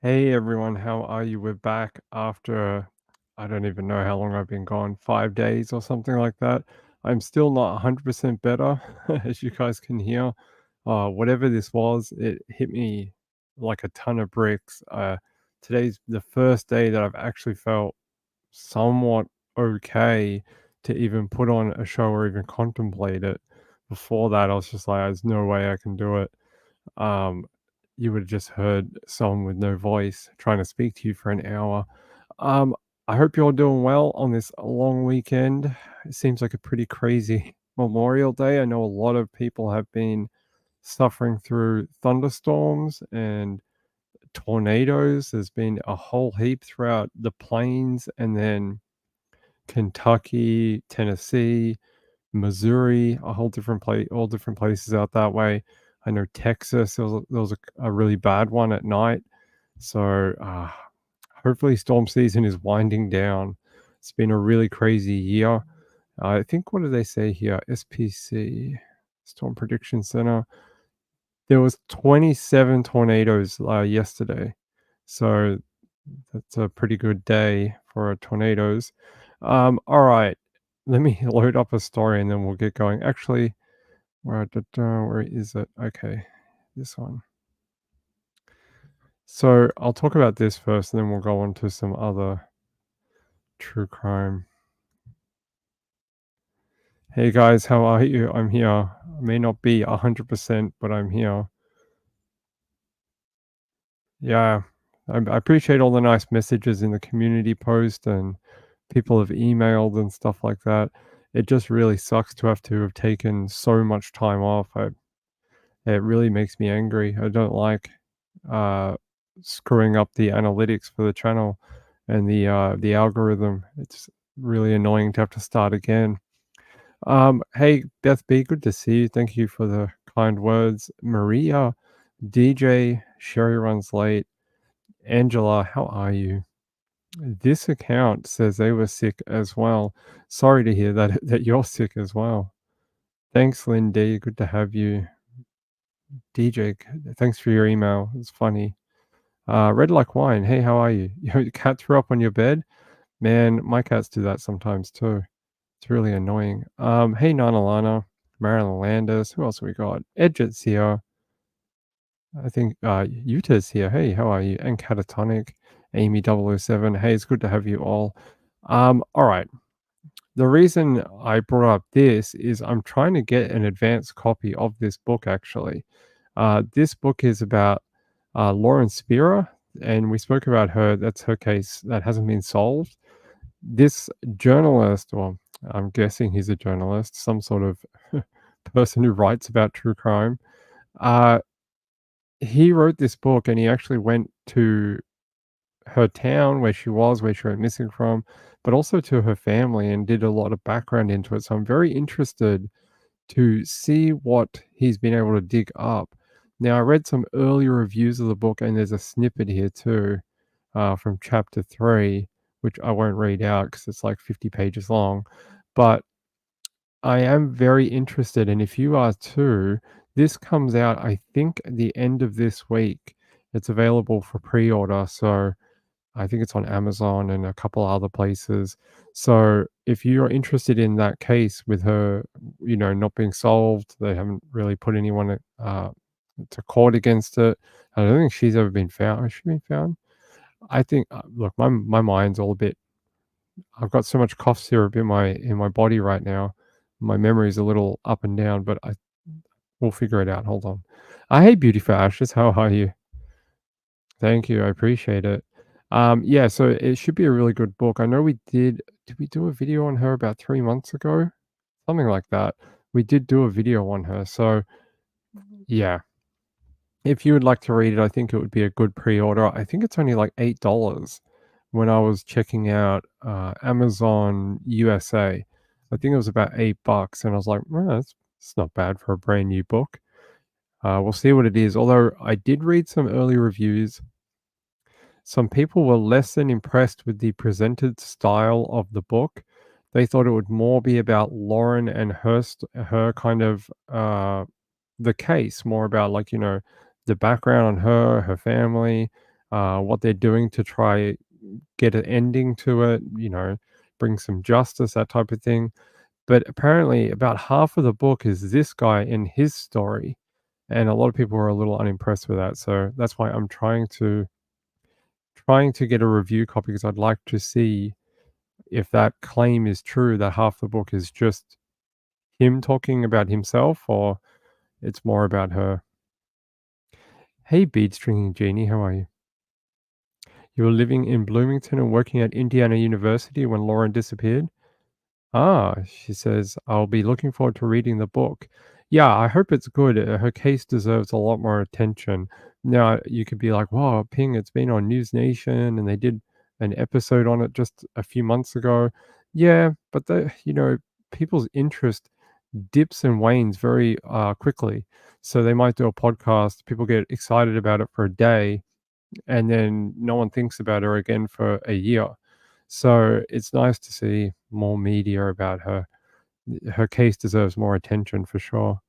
Hey everyone, how are you? We're back after I don't even know how long I've been gone, 5 days or something like that. I'm still not 100% better, as you guys can hear. Whatever this was, it hit me like a ton of bricks. Today's the first day that I've actually felt somewhat okay to even put on a show or even contemplate it. Before that, I was just like, there's no way I can do it. um, you would have just heard someone with no voice trying to speak to you for an hour. Um, I hope you're all doing well on this long weekend. It seems like a pretty crazy Memorial Day. I know a lot of people have been suffering through thunderstorms and tornadoes. There's been a whole heap throughout the plains and then Kentucky, Tennessee, Missouri, a whole different place, all different places out that way. I know Texas, there was a really bad one at night. So hopefully storm season is winding down. It's been a really crazy year. I think, what do they say here? SPC, Storm Prediction Center. There was 27 tornadoes yesterday. So that's a pretty good day for tornadoes. All right, let me load up a story and then we'll get going. Actually, where is it? Okay, this one. So I'll talk about this first, and then we'll go on to some other true crime. Hey guys, how are you? I'm here. I may not be 100%, but I'm here. Yeah, I appreciate all the nice messages in the community post, and people have emailed and stuff like that. It just really sucks to have taken so much time off. It really makes me angry. I don't like uh, screwing up the analytics for the channel and the algorithm. It's really annoying to have to start again. Hey Beth B, good to see you. Thank you for the kind words. Maria, DJ, Sherry runs late. Angela, how are you? This account says they were sick as well. Sorry to hear that you're sick as well. Thanks, Lynn D. Good to have you. DJ, thanks for your email. It's funny. Red like wine. Hey, how are you? Your cat threw up on your bed? Man, my cats do that sometimes too. It's really annoying. Hey, Nana Lana, Marilyn Landis. Who else have we got? Edget's here. I think Utah's here. Hey, how are you? And Catatonic, Amy 007. Hey, it's good to have you all. All right. The reason I brought up this is I'm trying to get an advanced copy of this book, actually. This book is about Lauren Spira, and we spoke about her. That's her case that hasn't been solved. This journalist, well, I'm guessing he's a journalist, some sort of person who writes about true crime. Uh, he wrote this book and he actually went to her town where she was, where she went missing from, but also to her family and did a lot of background into it. So I'm very interested to see what he's been able to dig up. Now, I read some early reviews of the book, and there's a snippet here too from chapter 3, which I won't read out because it's like 50 pages long. But I am very interested, and if you are too, this comes out, I think, at the end of this week. It's available for pre order. So I think it's on Amazon and a couple other places. So if you're interested in that case with her, not being solved, they haven't really put anyone to court against it. I don't think she's ever been found. Has she been found? I think. Look, my mind's all a bit. I've got so much cough syrup in my body right now. My memory's a little up and down, but we'll figure it out. Hold on. Hey, Beautiful Ashes, how are you? Thank you. I appreciate it. Yeah, so it should be a really good book. I know did we do a video on her about 3 months ago? Something like that. We did do a video on her. So, yeah, if you would like to read it, I think it would be a good pre order. I think it's only like $8 when I was checking out Amazon USA. I think it was about $8. And I was like, well, it's not bad for a brand new book. We'll see what it is. Although I did read some early reviews. Some people were less than impressed with the presented style of the book. They thought it would more be about Lauren and her kind of the case, more about like the background on her family. what they're doing to try get an ending to it, bring some justice, that type of thing. But apparently, about half of the book is this guy and his story, and a lot of people are a little unimpressed with that. So that's why I'm trying to get a review copy because I'd like to see if that claim is true that half the book is just him talking about himself or it's more about her. Hey, bead stringing genie, how are you? You were living in Bloomington and working at Indiana University when Lauren disappeared? Ah, she says, I'll be looking forward to reading the book. Yeah, I hope it's good. Her case deserves a lot more attention. Now, you could be like, wow, Ping, it's been on News Nation and they did an episode on it just a few months ago. Yeah, but people's interest dips and wanes very quickly. So they might do a podcast, people get excited about it for a day, and then no one thinks about her again for a year. So it's nice to see more media about her. Her case deserves more attention for sure.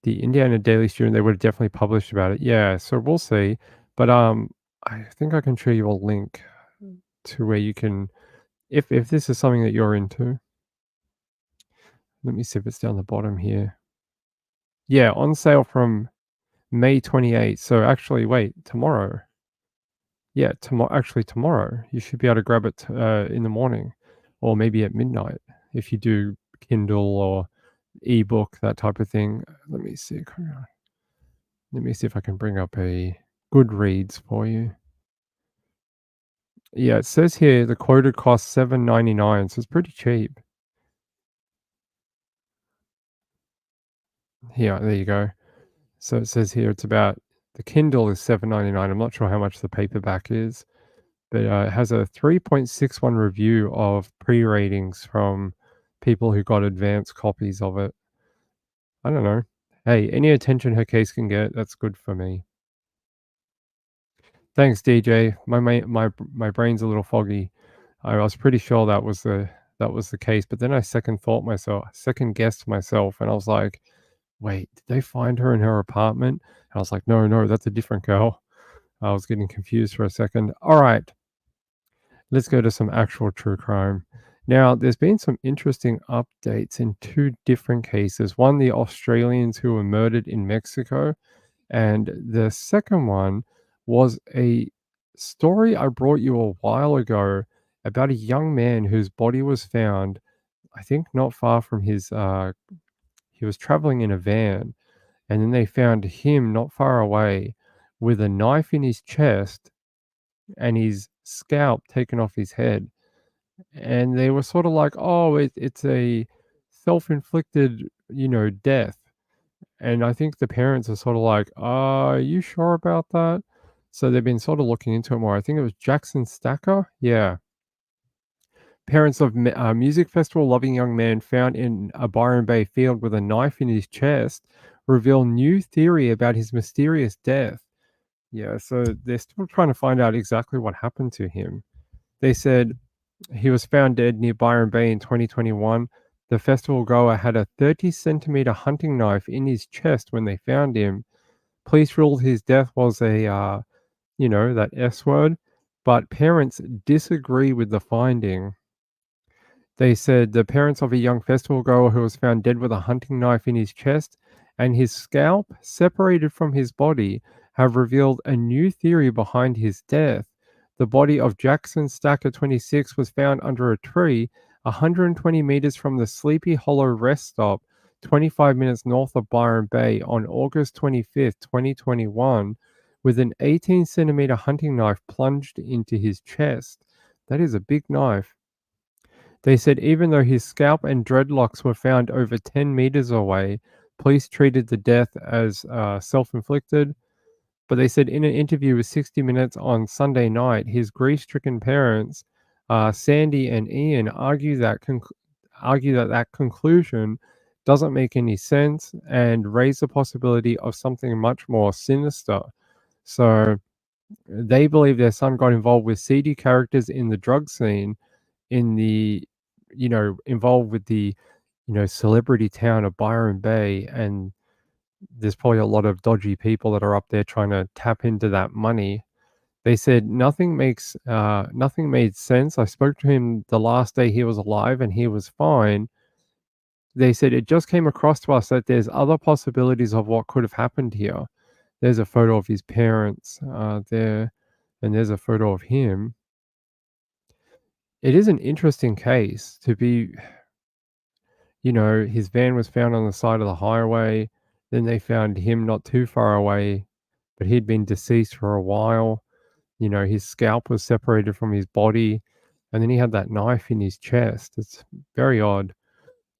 The Indiana Daily Student, they would have definitely published about it. Yeah, so we'll see. But I think I can show you a link to where you can, if this is something that you're into. Let me see if it's down the bottom here. Yeah, on sale from May 28th. So actually, wait, tomorrow. Yeah, tomorrow, you should be able to grab it, in the morning or maybe at midnight if you do Kindle or ebook, that type of thing. Let me see if I can bring up a Goodreads for you. Yeah, it says here the quoted cost $7.99, so it's pretty cheap. Here, there you go. So it says here it's about the Kindle is $7.99. I'm not sure how much the paperback is. But it has a 3.61 review of pre-ratings from people who got advanced copies of it. I don't know. Hey, any attention her case can get, that's good for me. Thanks, DJ. My brain's a little foggy. I was pretty sure that was the case, but then I second guessed myself, and I was like, "Wait, did they find her in her apartment?" And I was like, "No, no, that's a different girl." I was getting confused for a second. All right, let's go to some actual true crime. Now, there's been some interesting updates in two different cases. One, the Australians who were murdered in Mexico, and the second one was a story I brought you a while ago about a young man whose body was found, I think not far from he was traveling in a van, and then they found him not far away with a knife in his chest and his scalp taken off his head. And they were sort of like, "Oh, it's a self-inflicted, death." And I think the parents are sort of like, "Are you sure about that?" So they've been sort of looking into it more. I think it was Jackson Stacker? Yeah. Parents of music festival loving young man found in a Byron Bay field with a knife in his chest reveal new theory about his mysterious death. Yeah, so they're still trying to find out exactly what happened to him. They said he was found dead near Byron Bay in 2021. The festival goer had a 30-centimeter hunting knife in his chest when they found him. Police ruled his death was that S word, but parents disagree with the finding. They said the parents of a young festival goer who was found dead with a hunting knife in his chest and his scalp separated from his body have revealed a new theory behind his death. The body of Jackson Stacker, 26, was found under a tree 120 meters from the Sleepy Hollow rest stop, 25 minutes north of Byron Bay on August 25th, 2021, with an 18-centimeter hunting knife plunged into his chest. That is a big knife. They said even though his scalp and dreadlocks were found over 10 meters away, police treated the death as self inflicted. But they said in an interview with 60 Minutes on Sunday night, his grief stricken parents, Sandy and Ian, argue that conclusion doesn't make any sense and raise the possibility of something much more sinister. So they believe their son got involved with seedy characters in the drug scene in the involved with the celebrity town of Byron Bay, and there's probably a lot of dodgy people that are up there trying to tap into that money. They said nothing made sense. I spoke to him the last day he was alive and he was fine. They said it just came across to us that there's other possibilities of what could have happened here. There's a photo of his parents there, and there's a photo of him. It is an interesting case to be, his van was found on the side of the highway. Then they found him not too far away, but he'd been deceased for a while. His scalp was separated from his body, and then he had that knife in his chest. It's very odd.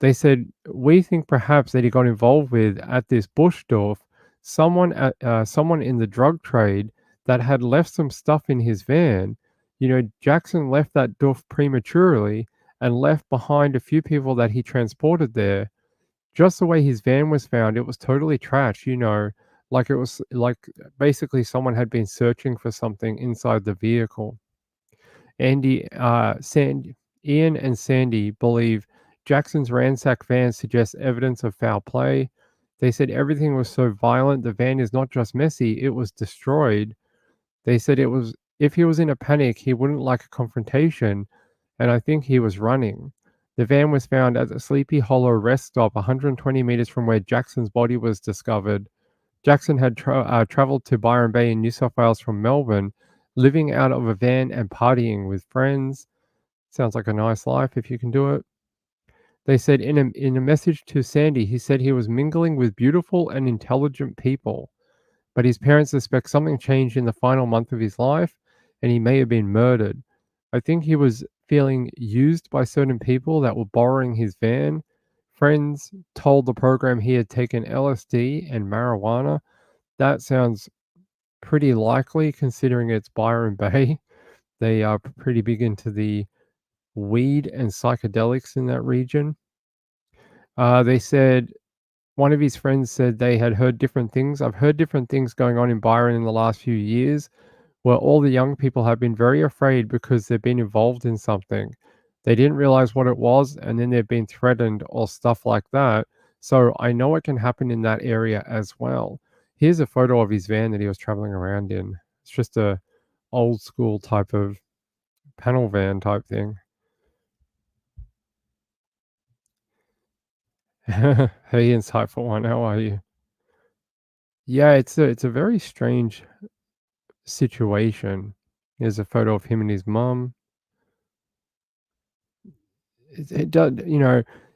They said, "We think perhaps that he got involved with at this Buschdorf someone in the drug trade that had left some stuff in his van. Jackson left that Duff prematurely and left behind a few people that he transported there. Just the way his van was found, it was totally trashed, like it was like basically someone had been searching for something inside the vehicle." Ian and Sandy believe Jackson's ransacked van suggests evidence of foul play. They said everything was so violent, the van is not just messy, it was destroyed. They said it was if he was in a panic, he wouldn't like a confrontation, and I think he was running. The van was found at the Sleepy Hollow rest stop 120 meters from where Jackson's body was discovered. Jackson had traveled to Byron Bay in New South Wales from Melbourne, living out of a van and partying with friends. Sounds like a nice life if you can do it. They said in a message to Sandy, he said he was mingling with beautiful and intelligent people, but his parents suspect something changed in the final month of his life and he may have been murdered. I think he was feeling used by certain people that were borrowing his van. Friends told the program he had taken LSD and marijuana. That sounds pretty likely considering it's Byron Bay. They are pretty big into the weed and psychedelics in that region. They said one of his friends said they had heard different things. I've heard different things going on in Byron in the last few years where all the young people have been very afraid because they've been involved in something. They didn't realize what it was, and then they've been threatened or stuff like that. So I know it can happen in that area as well. Here's a photo of his van that he was traveling around in. It's just a old school type of panel van type thing. Hey, insightful one. How are you? Yeah, it's a very strange situation. Here's a photo of him and his mum. It does,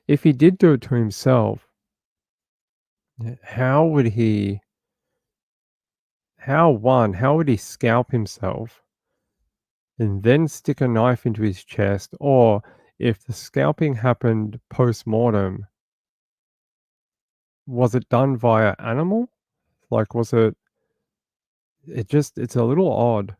if he did do it to himself, how would he? How would he scalp himself and then stick a knife into his chest? Or if the scalping happened post mortem, was it done via animal? Like, was it? It's a little odd.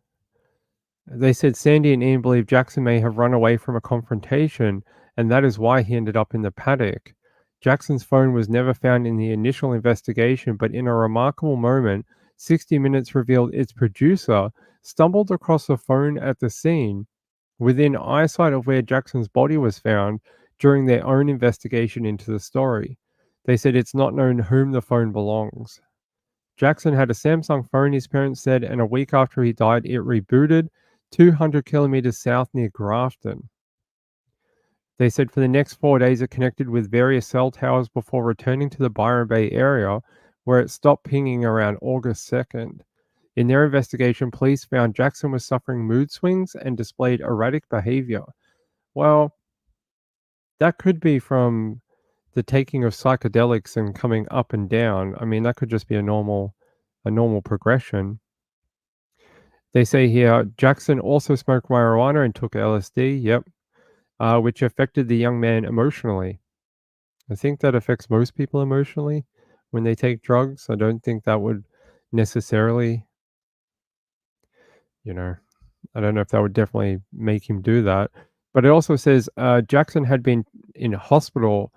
They said Sandy and Ian believe Jackson may have run away from a confrontation, and that is why he ended up in the paddock. Jackson's phone was never found in the initial investigation, but in a remarkable moment, 60 Minutes revealed its producer stumbled across a phone at the scene, within eyesight of where Jackson's body was found, during their own investigation into the story. They said it's not known whom the phone belongs. Jackson had a Samsung phone, his parents said, and a week after he died, it rebooted 200 kilometers south near Grafton. They said for the next 4 days, it connected with various cell towers before returning to the Byron Bay area, where it stopped pinging around August 2nd. In their investigation, police found Jackson was suffering mood swings and displayed erratic behavior. Well, that could be from the taking of psychedelics and coming up and down. I mean, that could just be a normal progression. They say here Jackson also smoked marijuana and took LSD. Yep, which affected the young man emotionally. I think that affects most people emotionally when they take drugs. I don't think that would necessarily, you know, I don't know if that would definitely make him do that. But it also says Jackson had been in hospital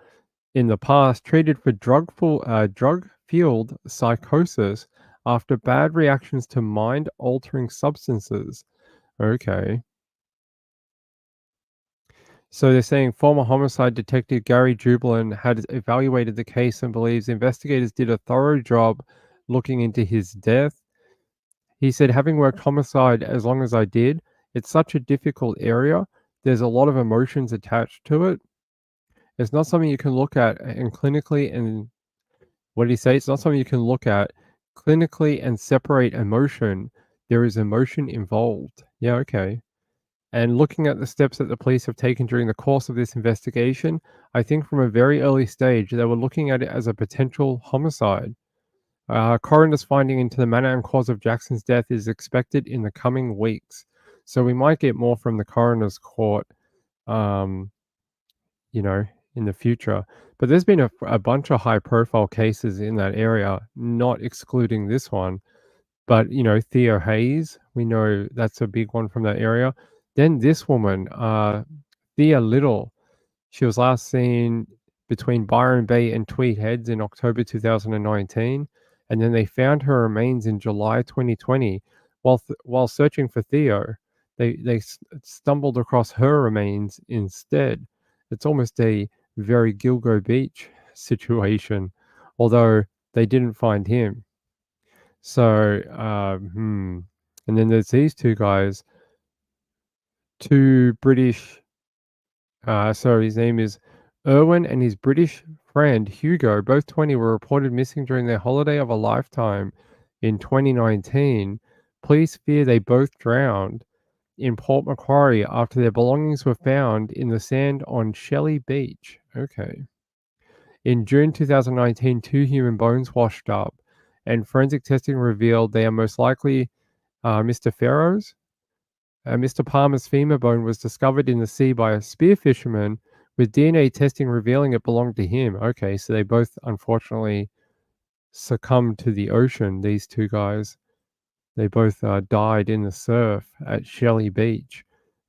in the past, treated for drug-fueled psychosis after bad reactions to mind-altering substances. Okay. So they're saying former homicide detective Gary Jubilant had evaluated the case and believes investigators did a thorough job looking into his death. He said, having worked homicide as long as I did, it's such a difficult area. There's a lot of emotions attached to it. It's not something you can look at and clinically and what did he say? It's not something you can look at clinically and separate emotion. There is emotion involved. Yeah, okay. And looking at the steps that the police have taken during the course of this investigation, I think from a very early stage, they were looking at it as a potential homicide. Coroner's finding into the manner and cause of Jackson's death is expected in the coming weeks. So we might get more from the coroner's court, um, you know, in the future. But there's been a bunch of high profile cases in that area, not excluding this one. But, Theo Hayes, we know that's a big one from that area. Then this woman, Thea Little, she was last seen between Byron Bay and Tweed Heads in October 2019, and then they found her remains in July 2020. While searching for Theo, they stumbled across her remains instead. It's almost a very Gilgo Beach situation, although they didn't find him. So, and then there's these two guys, two British. So his name is Irwin and his British friend Hugo, both 20, were reported missing during their holiday of a lifetime in 2019. Police fear they both drowned in Port Macquarie after their belongings were found in the sand on Shelley Beach. Okay. In June 2019, two human bones washed up, and forensic testing revealed they are most likely Mr. Farrow's. Mr. Palmer's femur bone was discovered in the sea by a spear fisherman, with DNA testing revealing it belonged to him. Okay, so they both unfortunately succumbed to the ocean, these two guys. They both died in the surf at Shelley Beach.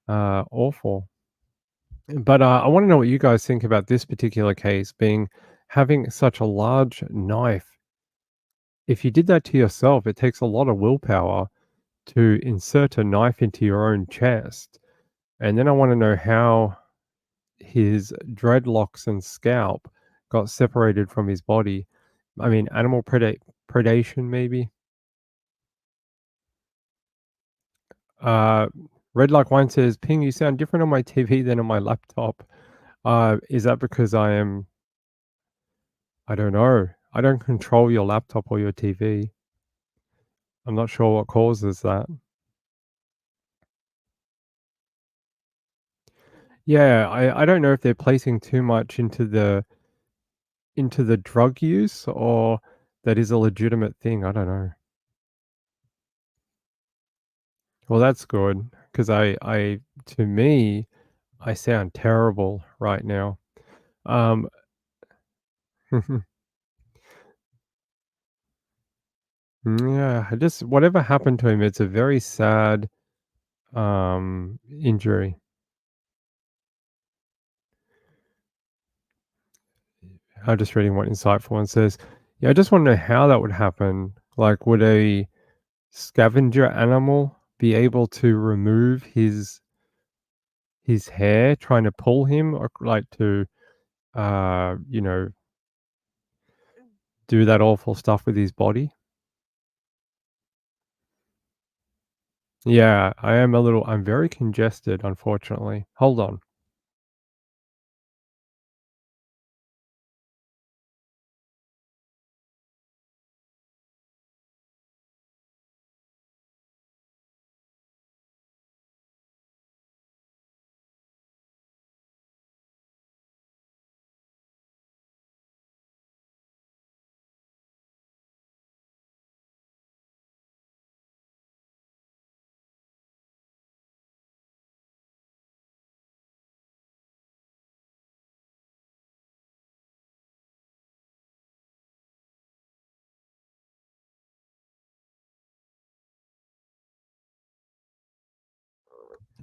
Awful. But I want to know what you guys think about this particular case being having such a large knife. If you did that to yourself, it takes a lot of willpower to insert a knife into your own chest. And then I want to know how his dreadlocks and scalp got separated from his body. I mean, animal predation, maybe. Uh, Red Like Wine says, "Ping, you sound different on my TV than on my laptop." Is that because I am? I don't know. I don't control your laptop or your TV. I'm not sure what causes that. Yeah, I don't know if they're placing too much into the drug use or that is a legitimate thing. I don't know. Well, that's good because to me, I sound terrible right now. Um, yeah, I just whatever happened to him, it's a very sad injury. I'm just reading what Insightful One says. Yeah, I just want to know how that would happen. Like, would a scavenger animal be able to remove his hair, trying to pull him, or like to you know, do that awful stuff with his body? Yeah, I'm very congested, unfortunately. Hold on.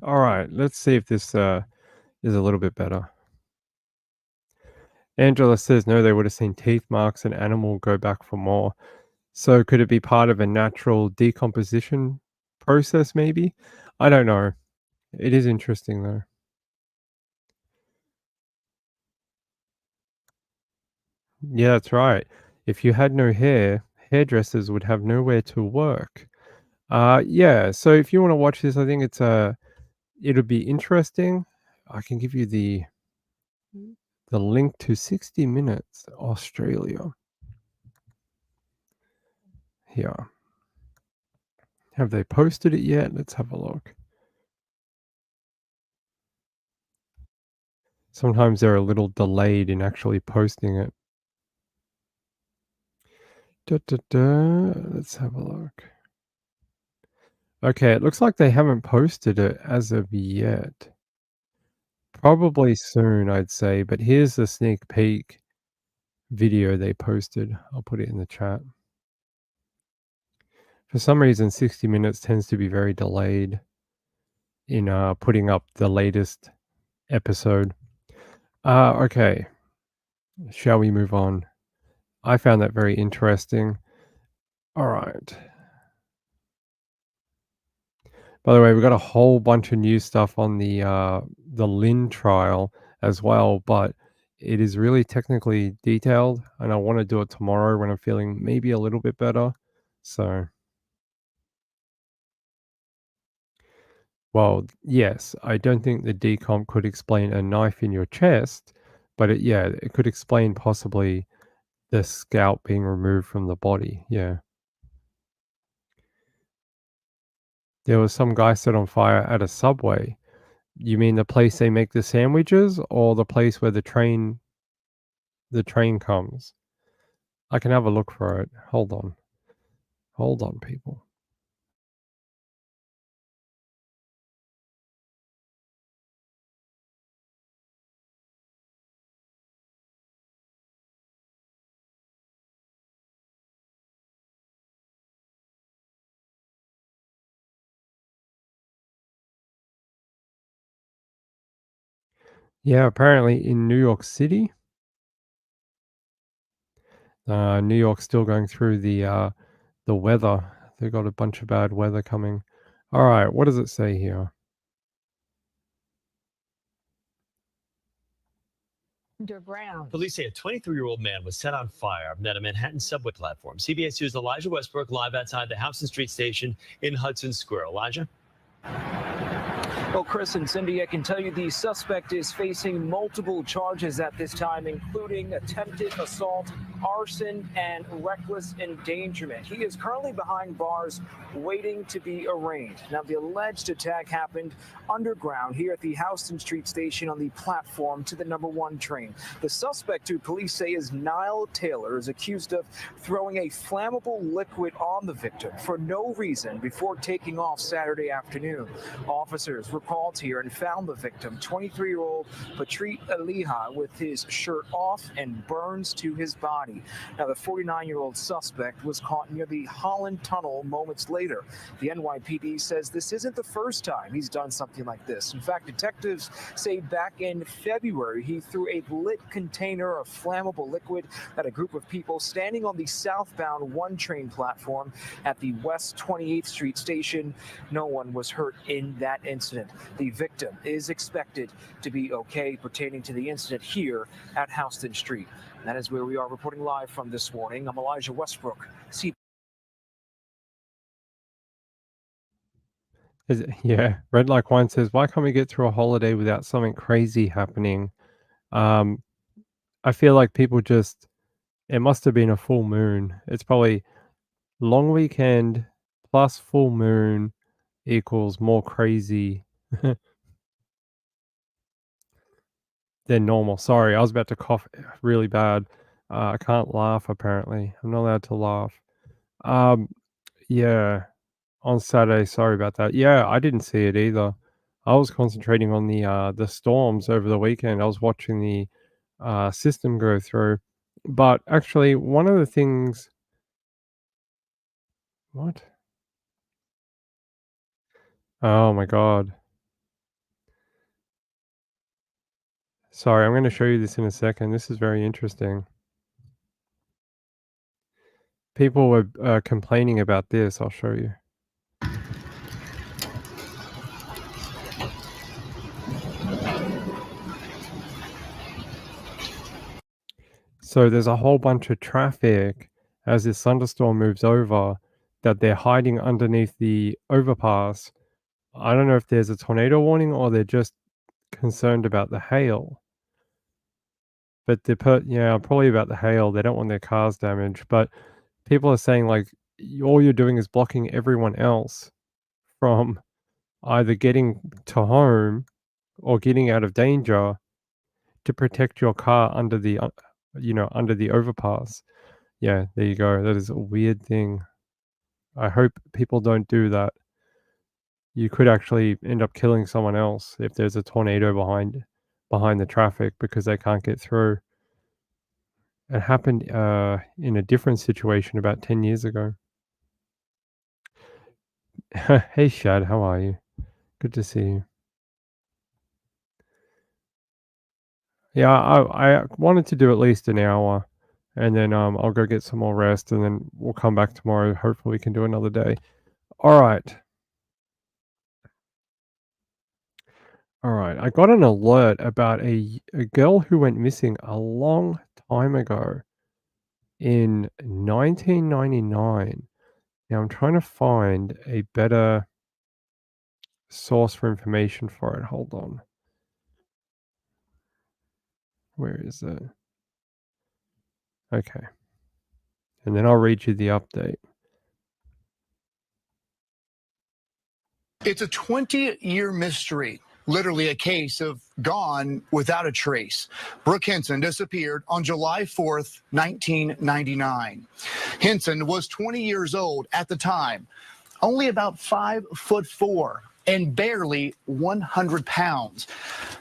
All right, let's see if this is a little bit better. Angela says no, they would have seen teeth marks and animal go back for more. So could it be part of a natural decomposition process maybe? I don't know. It is interesting though. Yeah, that's right. If you had no hair, hairdressers would have nowhere to work. Yeah, so if you wanna watch this, I think it'll be interesting. I can give you the link to 60 Minutes Australia here. Have they posted it yet? Let's have a look. Sometimes they're a little delayed in actually posting it. Da, da, da. Let's have a look. Okay, it looks like they haven't posted it as of yet. Probably soon, I'd say, but here's the sneak peek video they posted. I'll put it in the chat. For some reason, 60 Minutes tends to be very delayed in putting up the latest episode. Okay, shall we move on? I found that very interesting. All right. By the way, we've got a whole bunch of new stuff on the Lynn trial as well, but it is really technically detailed, and I want to do it tomorrow when I'm feeling maybe a little bit better. So, well, yes, I don't think the decomp could explain a knife in your chest, but yeah, it could explain possibly the scalp being removed from the body. Yeah. There was some guy set on fire at a Subway. You mean the place they make the sandwiches or the place where the train comes? I can have a look for it. Hold on. Hold on, people. Yeah, apparently in New York City, New York's still going through the weather. They got a bunch of bad weather coming. All right, what does it say here? Underground. Police say a 23-year-old man was set on fire at a Manhattan subway platform. CBS News' Elijah Westbrook live outside the Houston Street station in Hudson Square. Elijah? Well, Chris and Cindy, I can tell you the suspect is facing multiple charges at this time, including attempted assault, arson, and reckless endangerment. He is currently behind bars waiting to be arraigned. Now, the alleged attack happened underground here at the Houston Street station on the platform to the number 1 train. The suspect, who police say is Niall Taylor, is accused of throwing a flammable liquid on the victim for no reason before taking off Saturday afternoon. Officers were called here and found the victim, 23-year-old Patrit Aliha, with his shirt off and burns to his body. Now, the 49-year-old suspect was caught near the Holland Tunnel moments later. The NYPD says this isn't the first time he's done something like this. In fact, detectives say back in February, he threw a lit container of flammable liquid at a group of people standing on the southbound 1 train platform at the West 28th Street station. No one was hurt in that incident. The victim is expected to be okay pertaining to the incident here at Houston Street. That is where we are reporting live from this morning. I'm Elijah Westbrook. Yeah, Red Like Wine says, why can't we get through a holiday without something crazy happening? Um, I feel like people just, it must have been a full moon. It's probably long weekend plus full moon equals more crazy than normal. Sorry, I was about to cough really bad. I can't laugh apparently. I'm not allowed to laugh. Um, yeah, on Saturday, sorry about that. Yeah, I didn't see it either. I was concentrating on the storms over the weekend. I was watching the system go through. But actually, one of the things, what? Oh my God. Sorry, I'm going to show you this in a second. This is very interesting. People were complaining about this. I'll show you. So there's a whole bunch of traffic as this thunderstorm moves over that they're hiding underneath the overpass. I don't know if there's a tornado warning or they're just concerned about the hail. But yeah, probably about the hail. They don't want their cars damaged. But people are saying like all you're doing is blocking everyone else from either getting to home or getting out of danger to protect your car under the under the overpass. Yeah, there you go. That is a weird thing. I hope people don't do that. You could actually end up killing someone else if there's a tornado behind the traffic because they can't get through. It happened in a different situation about 10 years ago. Hey Shad, how are you? Good to see you. Yeah, I wanted to do at least an hour, and then I'll go get some more rest, and then we'll come back tomorrow. Hopefully, we can do another day. All right. All right. I got an alert about a girl who went missing a long time ago in 1999. Now I'm trying to find a better source for information for it. Hold on. Where is it? Okay. And then I'll read you the update. It's a 20-year mystery, literally a case of gone without a trace. Brooke Henson disappeared on July 4th, 1999. Henson was 20 years old at the time, only about 5'4" and barely 100 pounds.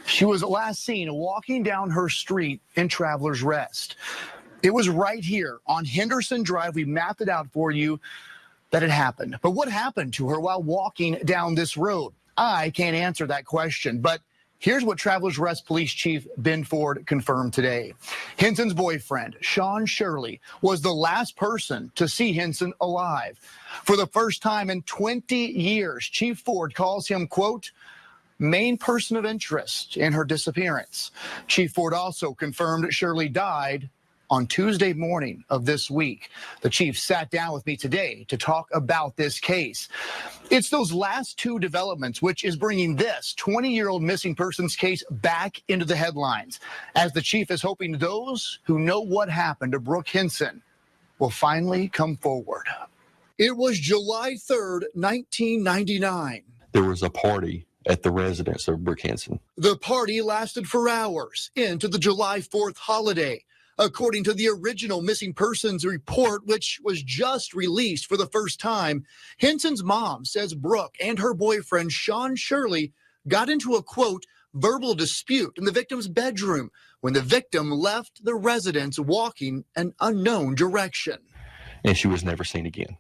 She was last seen walking down her street in Travelers Rest. It was right here on Henderson Drive. We mapped it out for you that it happened. But what happened to her while walking down this road? I can't answer that question, but here's what Travelers Rest Police Chief Ben Ford confirmed today. Henson's boyfriend, Sean Shirley, was the last person to see Henson alive. For the first time in 20 years, Chief Ford calls him, quote, main person of interest in her disappearance. Chief Ford also confirmed Shirley died on Tuesday morning of this week. The chief sat down with me today to talk about this case. It's those last two developments which is bringing this 20-year-old missing persons case back into the headlines, as the chief is hoping those who know what happened to Brooke Henson will finally come forward. It was July 3rd, 1999. There was a party at the residence of Brooke Henson. The party lasted for hours into the July 4th holiday. According to the original missing persons report, which was just released for the first time, Henson's mom says Brooke and her boyfriend, Sean Shirley, got into a, quote, verbal dispute in the victim's bedroom when the victim left the residence walking an unknown direction. And she was never seen again.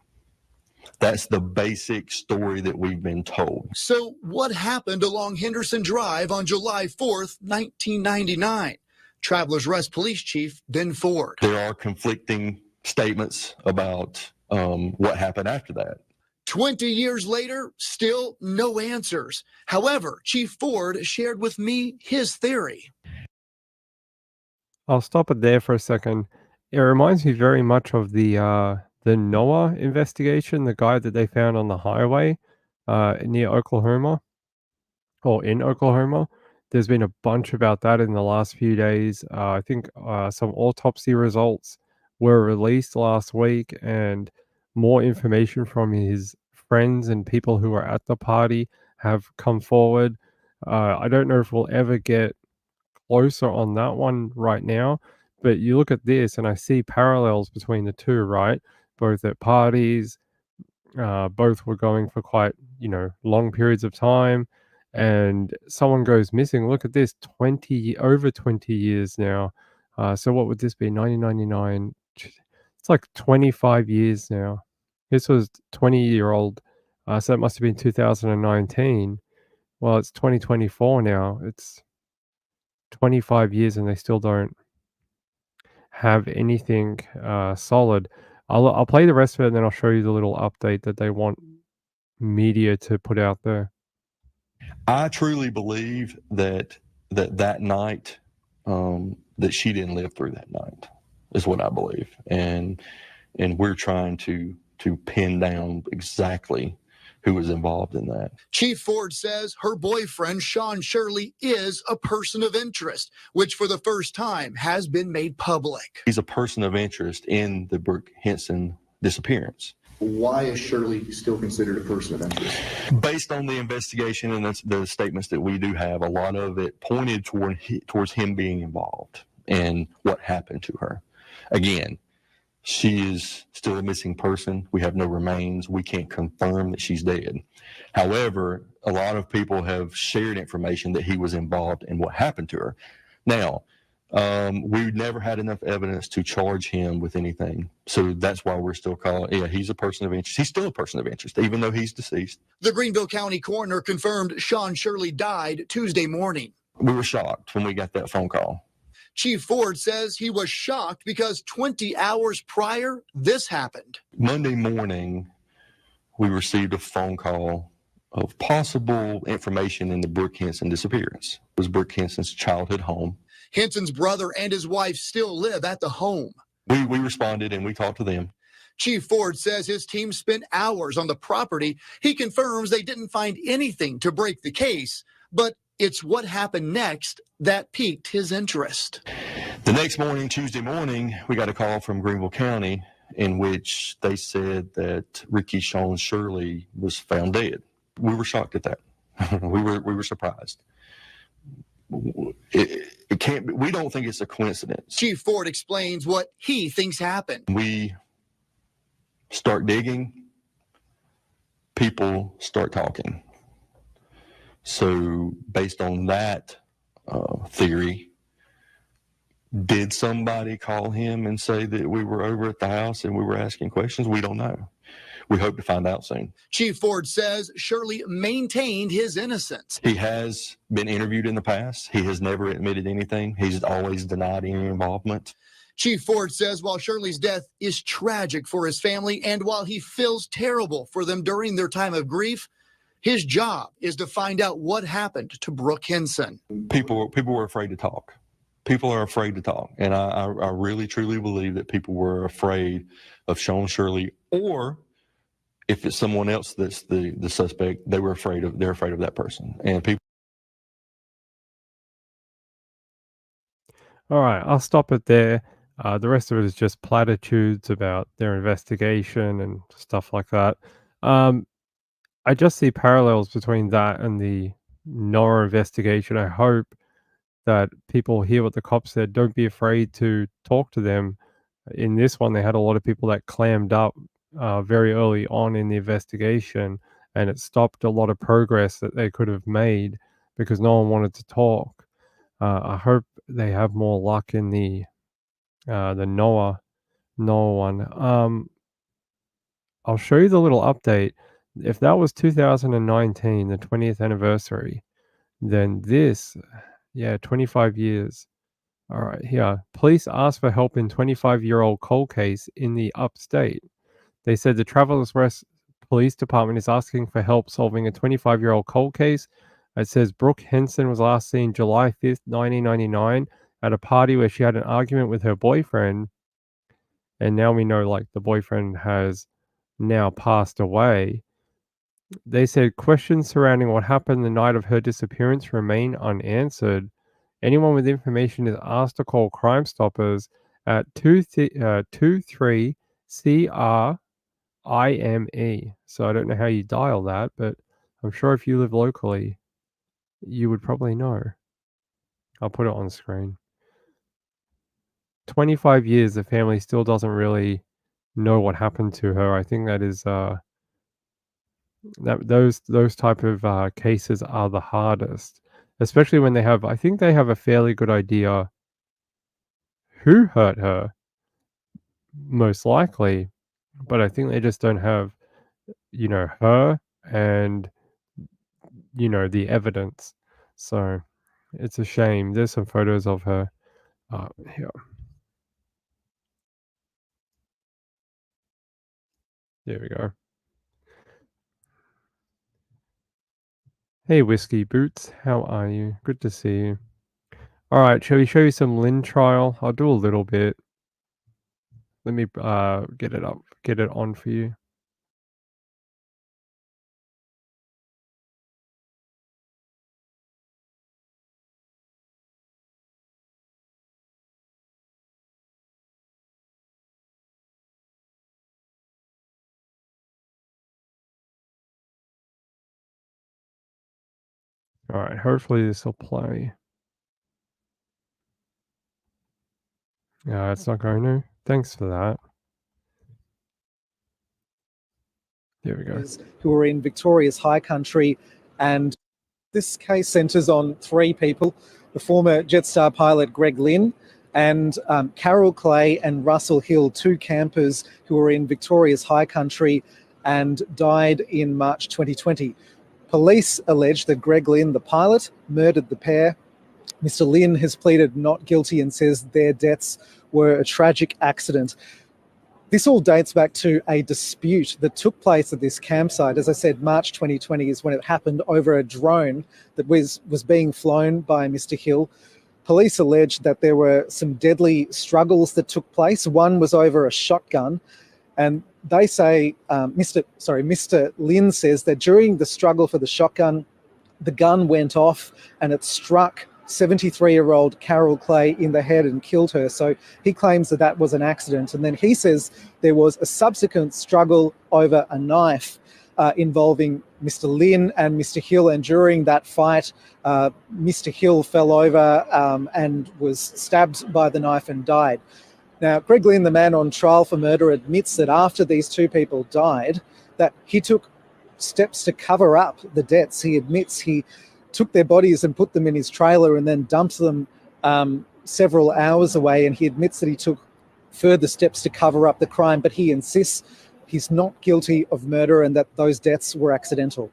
That's the basic story that we've been told. So what happened along Henderson Drive on July 4th, 1999? Travelers Rest Police Chief Ben Ford. There are conflicting statements about what happened after that. 20 years later, still no answers. However, Chief Ford shared with me his theory. I'll stop it there for a second. It reminds me very much of the Noah investigation, the guy that they found on the highway near Oklahoma or in Oklahoma. There's been a bunch about that in the last few days. I think some autopsy results were released last week, and more information from his friends and people who were at the party have come forward. I don't know if we'll ever get closer on that one right now, but you look at this and I see parallels between the two, right? Both at parties, both were going for quite, long periods of time. And someone goes missing. Look at this, over 20 years now. So what would this be? 1999. It's like 25 years now. This was 20-year-old. So that must have been 2019. Well, it's 2024 now. It's 25 years and they still don't have anything solid. I'll play the rest of it and then I'll show you the little update that they want media to put out there. I truly believe that night, that she didn't live through that night. is what I believe. And we're trying to pin down exactly who was involved in that. Chief Ford says her boyfriend, Sean Shirley, is a person of interest, which for the first time has been made public. He's a person of interest in the Brooke Henson disappearance. Why is Shirley still considered a person of interest? Based on the investigation and the statements that we do have, a lot of it pointed towards him being involved and what happened to her. Again, she is still a missing person. We have no remains. We can't confirm that she's dead. However, a lot of people have shared information that he was involved in what happened to her. Now, we never had enough evidence to charge him with anything. So that's why we're still calling, he's a person of interest. He's still a person of interest, even though he's deceased. The Greenville County coroner confirmed Sean Shirley died Tuesday morning. We were shocked when we got that phone call. Chief Ford says he was shocked because 20 hours prior, this happened. Monday morning, we received a phone call of possible information in the Brooke Henson disappearance. It was Brooke Henson's childhood home. Henson's brother and his wife still live at the home. We responded and we talked to them. Chief Ford says his team spent hours on the property. He confirms they didn't find anything to break the case, but it's what happened next that piqued his interest. The next morning, Tuesday morning, we got a call from Greenville County in which they said that Ricky Sean Shirley was found dead. We were shocked at that. we were surprised. It can't be, we don't think it's a coincidence. Chief Ford explains what he thinks happened. We start digging, people start talking. So based on that theory, did somebody call him and say that we were over at the house and we were asking questions? We don't know. We hope to find out soon. Chief Ford says Shirley maintained his innocence. He has been interviewed in the past. He has never admitted anything. He's always denied any involvement. Chief Ford says while Shirley's death is tragic for his family and while he feels terrible for them during their time of grief, his job is to find out what happened to Brooke Henson. People were afraid to talk. People are afraid to talk. And I really, truly believe that people were afraid of Sean Shirley, or if it's someone else that's the suspect, they're afraid of that person. And people. All right, I'll stop it there. The rest of it is just platitudes about their investigation and stuff like that. I just see parallels between that and the Noah investigation. I hope that people hear what the cops said. Don't be afraid to talk to them. In this one, they had a lot of people that clammed up very early on in the investigation, and it stopped a lot of progress that they could have made because no one wanted to talk. I hope they have more luck in the Noah one. I'll show you the little update. If that was 2019, the 20th anniversary, then this, 25 years. All right, here. Police asked for help in 25-year-old cold case in the upstate. They said the Travelers Rest Police Department is asking for help solving a 25-year-old cold case. It says Brooke Henson was last seen July 5th, 1999 at a party where she had an argument with her boyfriend. And now we know, like, the boyfriend has now passed away. They said questions surrounding what happened the night of her disappearance remain unanswered. Anyone with information is asked to call Crime Stoppers at 23 CRIME. So I don't know how you dial that, but I'm sure if you live locally, you would probably know. I'll put it on screen. 25 years, the family still doesn't really know what happened to her. I think that is those type of cases are the hardest, especially when I think they have a fairly good idea who hurt her, most likely, but I think they just don't have, her and, the evidence. So it's a shame. There's some photos of her here. There we go. Hey, Whiskey Boots, how are you? Good to see you. All right, shall we show you some Lynn trial? I'll do a little bit. Let me get it on for you. All right, hopefully this will play. Yeah, it's not going to. Thanks for that. There we go. Who are in Victoria's high country, and this case centres on three people: the former Jetstar pilot Greg Lynn, and Carol Clay and Russell Hill, two campers who were in Victoria's high country and died in March 2020. Police allege that Greg Lynn, the pilot, murdered the pair. Mr. Lynn has pleaded not guilty and says their deaths were a tragic accident. This all dates back to a dispute that took place at this campsite. As I said, March 2020 is when it happened, over a drone that was being flown by Mr. Hill. Police alleged that there were some deadly struggles that took place. One was over a shotgun, and they say, Mr. Lynn says that during the struggle for the shotgun, the gun went off and it struck 73-year-old Carol Clay in the head and killed her. So he claims that that was an accident. And then he says there was a subsequent struggle over a knife involving Mr. Lynn and Mr. Hill. And during that fight, Mr. Hill fell over and was stabbed by the knife and died. Now, Greg Lynn, the man on trial for murder, admits that after these two people died, that he took steps to cover up the deaths. He admits he took their bodies and put them in his trailer and then dumped them several hours away. And he admits that he took further steps to cover up the crime, but he insists he's not guilty of murder and that those deaths were accidental.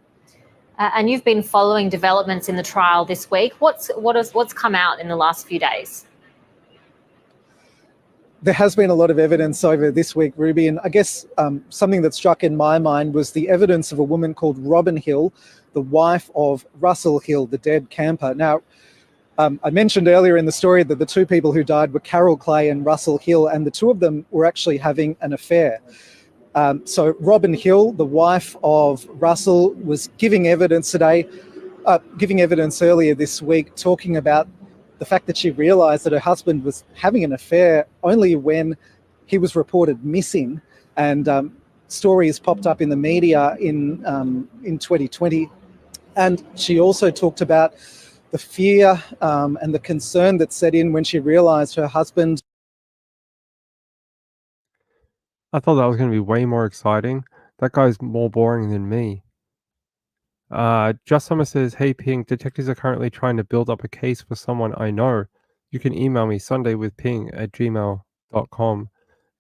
And you've been following developments in the trial this week. What's come out in the last few days? There has been a lot of evidence over this week, Ruby, and I guess something that struck in my mind was the evidence of a woman called Robin Hill, the wife of Russell Hill, the dead camper. Now, I mentioned earlier in the story that the two people who died were Carol Clay and Russell Hill, and the two of them were actually having an affair. So Robin Hill, the wife of Russell, was giving evidence earlier this week, talking about the fact that she realised that her husband was having an affair only when he was reported missing, and stories popped up in the media in 2020. And she also talked about the fear and the concern that set in when she realised her husband. I thought that was going to be way more exciting. That guy's more boring than me. Just Summer says, "Hey Ping, detectives are currently trying to build up a case for someone I know. You can email me sundaywithping@gmail.com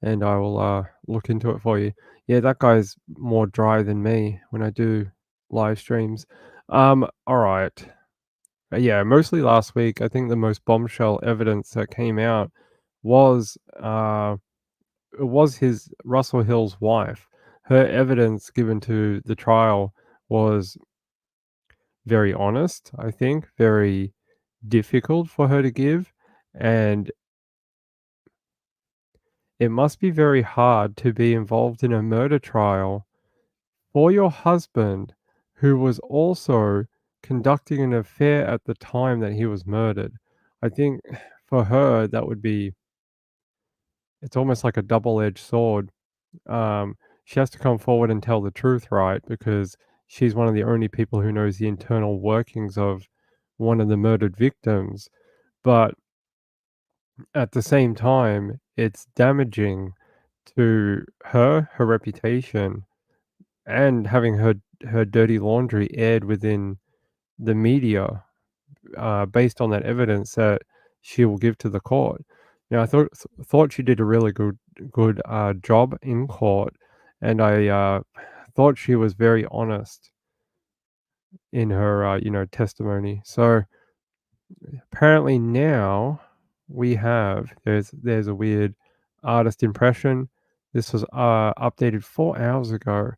and I will look into it for you." Yeah, that guy's more dry than me when I do live streams. All right. Yeah, mostly last week, I think the most bombshell evidence that came out was his Russell Hill's wife. Her evidence given to the trial was very honest, I think, very difficult for her to give, and it must be very hard to be involved in a murder trial for your husband, who was also conducting an affair at the time that he was murdered. I think for her, that would be, it's almost like a double-edged sword. She has to come forward and tell the truth, right? Because she's one of the only people who knows the internal workings of one of the murdered victims. But at the same time, it's damaging to her reputation, and having her dirty laundry aired within the media based on that evidence that she will give to the court. Now, I thought she did a really good job in court, and I thought she was very honest in her testimony. So apparently now we have there's a weird artist impression. This was updated 4 hours ago.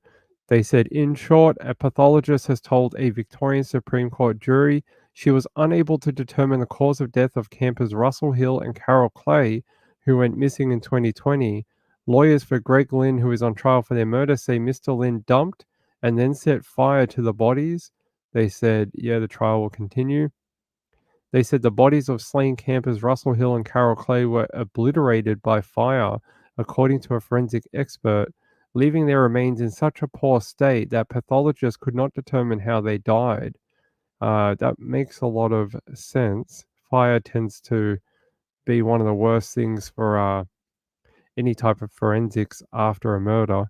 They said, in short, a pathologist has told a Victorian Supreme Court jury she was unable to determine the cause of death of campers Russell Hill and Carol Clay, who went missing in 2020, Lawyers for Greg Lynn, who is on trial for their murder, say Mr. Lynn dumped and then set fire to the bodies. They said, yeah, the trial will continue. They said the bodies of slain campers Russell Hill and Carol Clay were obliterated by fire, according to a forensic expert, leaving their remains in such a poor state that pathologists could not determine how they died. That makes a lot of sense. Fire tends to be one of the worst things for any type of forensics after a murder.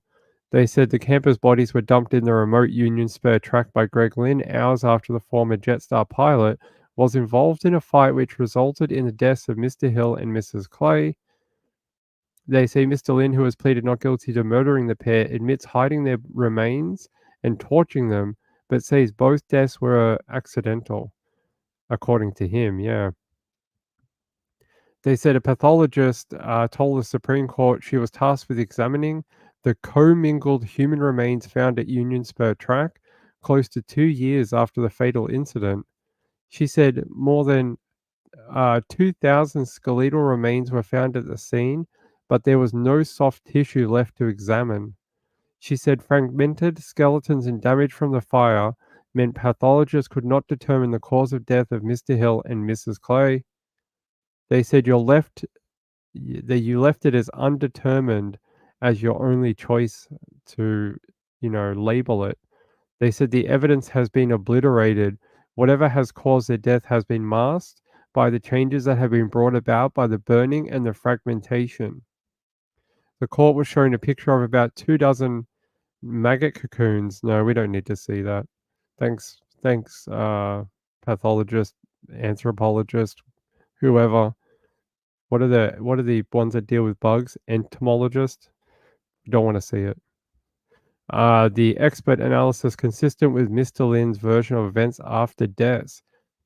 They said the campers' bodies were dumped in the remote Union Spur track by Greg Lynn hours after the former Jetstar pilot was involved in a fight which resulted in the deaths of Mr. Hill and Mrs. Clay. They say Mr. Lynn, who has pleaded not guilty to murdering the pair, admits hiding their remains and torching them, but says both deaths were accidental, according to him, yeah. They said a pathologist told the Supreme Court she was tasked with examining the commingled human remains found at Union Spur Track close to 2 years after the fatal incident. She said more than 2,000 skeletal remains were found at the scene, but there was no soft tissue left to examine. She said fragmented skeletons and damage from the fire meant pathologists could not determine the cause of death of Mr. Hill and Mrs. Clay. They said you left it as undetermined as your only choice to, label it. They said the evidence has been obliterated. Whatever has caused their death has been masked by the changes that have been brought about by the burning and the fragmentation. The court was showing a picture of about 24 maggot cocoons. No, we don't need to see that. Thanks, pathologist, anthropologist, whoever. What are the ones that deal with bugs? Entomologist? Don't want to see it. The expert analysis consistent with Mr. Lynn's version of events after deaths.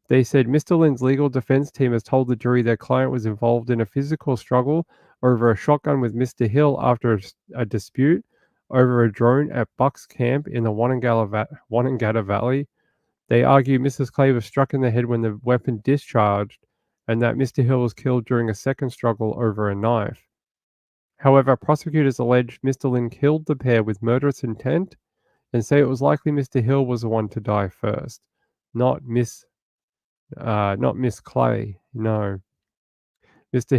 They said Mr. Lynn's legal defense team has told the jury their client was involved in a physical struggle over a shotgun with Mr. Hill after a dispute over a drone at Bucks Camp in the Wanangata Valley. They argue Mrs. Clay was struck in the head when the weapon discharged and that Mr. Hill was killed during a second struggle over a knife. However, prosecutors alleged Mr. Lynn killed the pair with murderous intent and say it was likely Mr. Hill was the one to die first, not Miss Clay. No. Mr.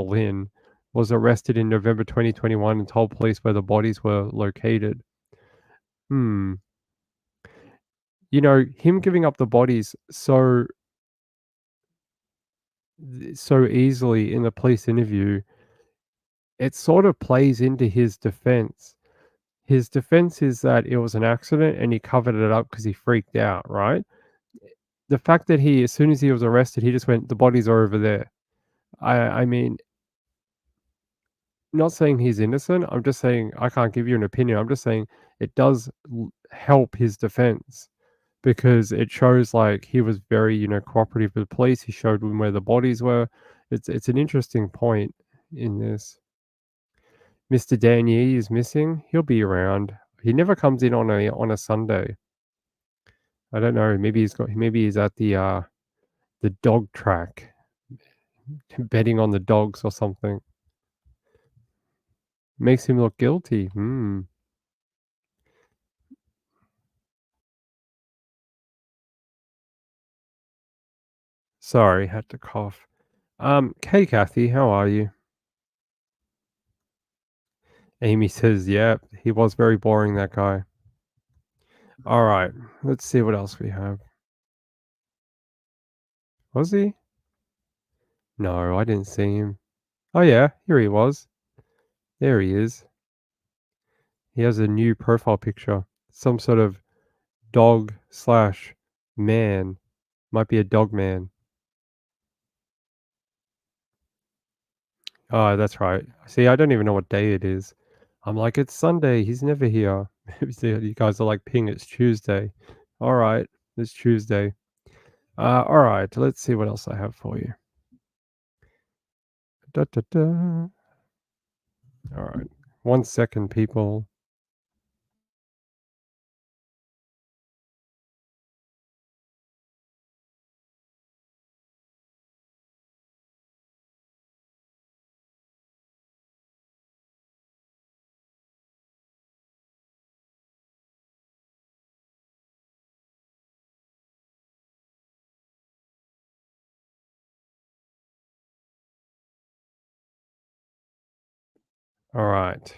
Lynn was arrested in November 2021 and told police where the bodies were located. Him giving up the bodies so easily in the police interview, it sort of plays into his defense. His defense is that it was an accident and he covered it up because he freaked out, right? The fact that as soon as he was arrested, he just went, the bodies are over there. I mean, not saying he's innocent. I'm just saying I can't give you an opinion. I'm just saying it does help his defense because it shows like he was very, cooperative with the police. He showed them where the bodies were. It's an interesting point in this. Mr. Danier is missing. He'll be around. He never comes in on a Sunday. I don't know. Maybe he's at the dog track, betting on the dogs or something. Makes him look guilty. Sorry, had to cough. Hey Kathy, how are you? Amy says, yep, he was very boring, that guy. All right, let's see what else we have. Was he? No, I didn't see him. Oh yeah, here he was. There he is. He has a new profile picture. Some sort of dog/man. Might be a dog man. Oh, that's right. See, I don't even know what day it is. I'm like, it's Sunday. He's never here. You guys are like, ping, it's Tuesday. All right, it's Tuesday. All right, let's see what else I have for you. Da, da, da. All right, 1 second, people. All right.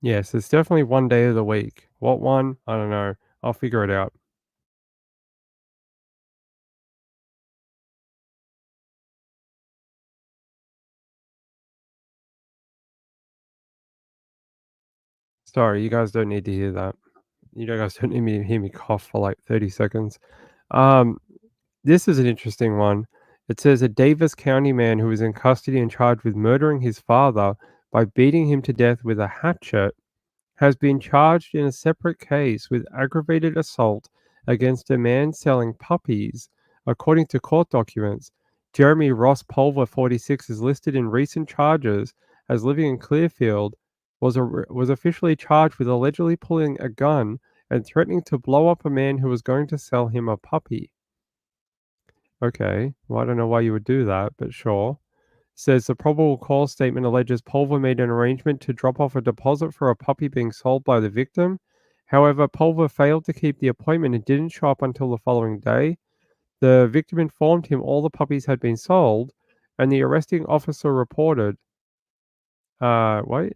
Yes, it's definitely one day of the week. What one? I don't know. I'll figure it out. Sorry, you guys don't need to hear that. You guys don't need me to hear me cough for like 30 seconds. Um, this is an interesting one. It says a Davis County man who was in custody and charged with murdering his father by beating him to death with a hatchet has been charged in a separate case with aggravated assault against a man selling puppies. According to court documents, Jeremy Ross Pulver, 46, is listed in recent charges as living in Clearfield, was officially charged with allegedly pulling a gun and threatening to blow up a man who was going to sell him a puppy. Okay, well, I don't know why you would do that, but sure. Says the probable cause statement alleges Pulver made an arrangement to drop off a deposit for a puppy being sold by the victim. However, Pulver failed to keep the appointment and didn't show up until the following day. The victim informed him all the puppies had been sold, and the arresting officer reported. Wait.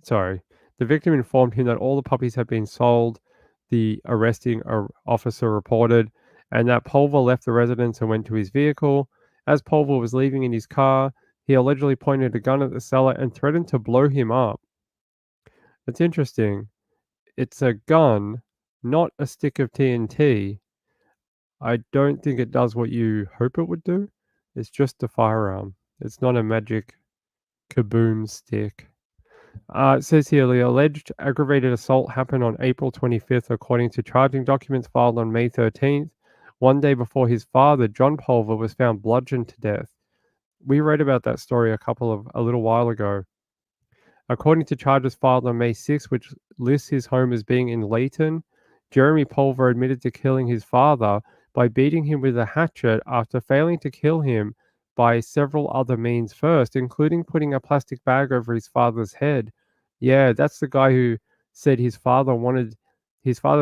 Sorry. The victim informed him that all the puppies had been sold. The arresting officer reported, and that Pulver left the residence and went to his vehicle. As Pulver was leaving in his car, he allegedly pointed a gun at the seller and threatened to blow him up. It's interesting. It's a gun, not a stick of TNT. I don't think it does what you hope it would do. It's just a firearm. It's not a magic kaboom stick. It says here the alleged aggravated assault happened on April 25th, according to charging documents filed on May 13th, one day before his father, John Pulver, was found bludgeoned to death. We read about that story a little while ago. According to charges filed on May 6th, which lists his home as being in Layton, Jeremy Pulver admitted to killing his father by beating him with a hatchet after failing to kill him by several other means first, including putting a plastic bag over his father's head. Yeah, that's the guy who said his father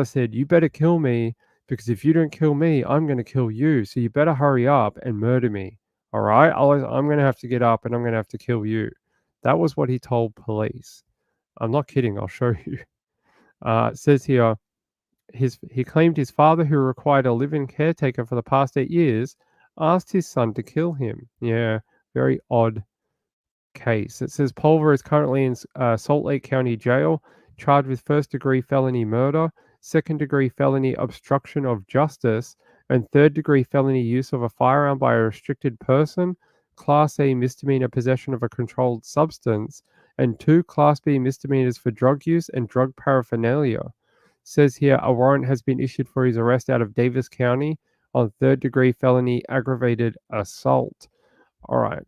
said, "You better kill me, because if you don't kill me, I'm going to kill you. So you better hurry up and murder me. All right? I'm going to have to get up and I'm going to have to kill you." That was what he told police. I'm not kidding. I'll show you. It says here, he claimed his father, who required a live-in caretaker for the past 8 years, asked his son to kill him. Yeah, very odd case. It says Pulver is currently in Salt Lake County Jail, charged with first-degree felony murder, second-degree felony obstruction of justice, and third-degree felony use of a firearm by a restricted person, Class A misdemeanor possession of a controlled substance, and 2 Class B misdemeanors for drug use and drug paraphernalia. Says here a warrant has been issued for his arrest out of Davis County on third-degree felony aggravated assault. All right.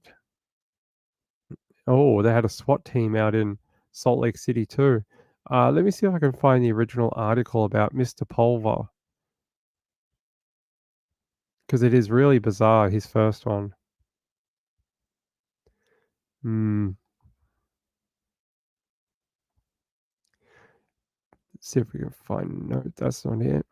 Oh, they had a SWAT team out in Salt Lake City too. Let me see if I can find the original article about Mr. Pulver, because it is really bizarre, his first one. Let's see if we can find a note. That's not it.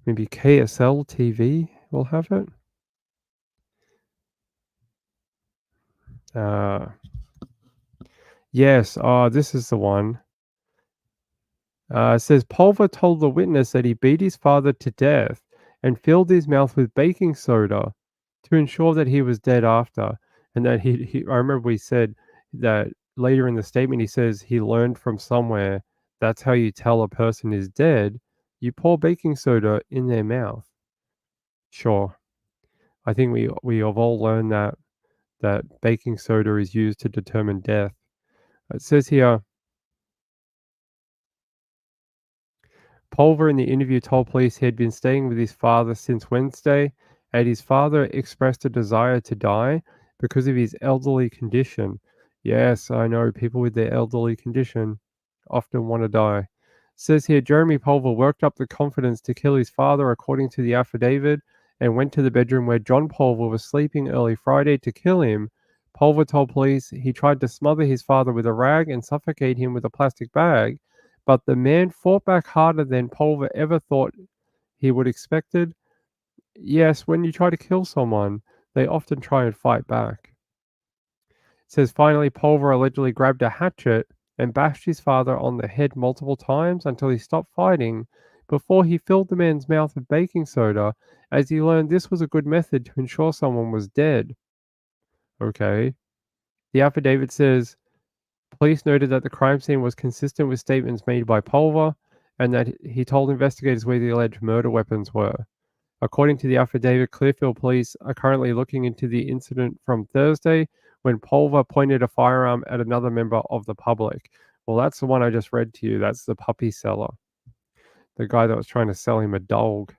Maybe KSL TV will have it. Yes, this is the one. It says Pulver told the witness that he beat his father to death and filled his mouth with baking soda to ensure that he was dead after. And that I remember we said that later in the statement, he says he learned from somewhere that's how you tell a person is dead. You pour baking soda in their mouth. Sure. I think we have all learned that baking soda is used to determine death. It says here, Pulver in the interview told police he had been staying with his father since Wednesday, and his father expressed a desire to die because of his elderly condition. Yes, I know people with their elderly condition often want to die. Says here, Jeremy Pulver worked up the confidence to kill his father, according to the affidavit, and went to the bedroom where John Pulver was sleeping early Friday to kill him. Pulver told police he tried to smother his father with a rag and suffocate him with a plastic bag, but the man fought back harder than Pulver ever thought he would expected? Yes, when you try to kill someone, they often try and fight back. It says finally Pulver allegedly grabbed a hatchet and bashed his father on the head multiple times until he stopped fighting before he filled the man's mouth with baking soda as he learned this was a good method to ensure someone was dead. Okay. The affidavit says police noted that the crime scene was consistent with statements made by Pulver and that he told investigators where the alleged murder weapons were. According to the affidavit, Clearfield police are currently looking into the incident from Thursday when Pulver pointed a firearm at another member of the public. Well, that's the one I just read to you. That's the puppy seller. The guy that was trying to sell him a dog.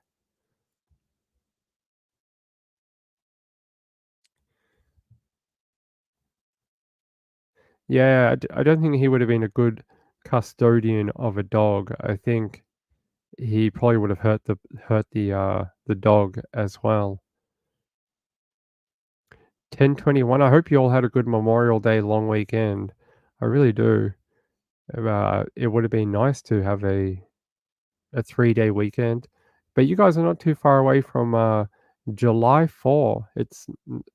Yeah, I don't think he would have been a good custodian of a dog. I think he probably would have hurt the dog as well. 10:21. I hope you all had a good Memorial Day long weekend. I really do. It would have been nice to have a 3-day weekend, but you guys are not too far away from July 4. It's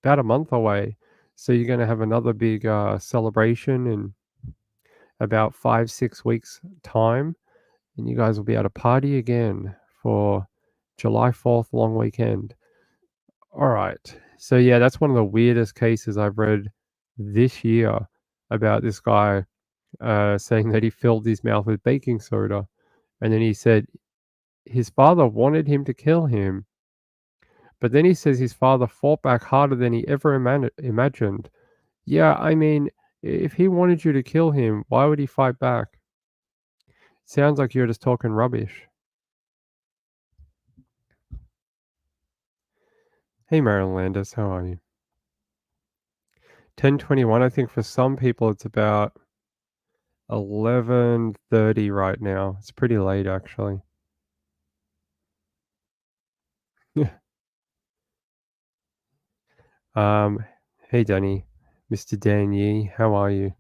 about a month away, so you're going to have another big celebration in about 5-6 weeks time, and you guys will be able to party again for July 4th long weekend. All right. So yeah, that's one of the weirdest cases I've read this year about this guy saying that he filled his mouth with baking soda, and then he said his father wanted him to kill him, but then he says his father fought back harder than he ever imagined. Yeah, I mean, if he wanted you to kill him, why would he fight back? Sounds like you're just talking rubbish. Hey, Marilyn Landis, how are you? 10:21. I think for some people it's about 11:30 right now. It's pretty late, actually. Hey, Danny, Mr. Dan Yee, how are you?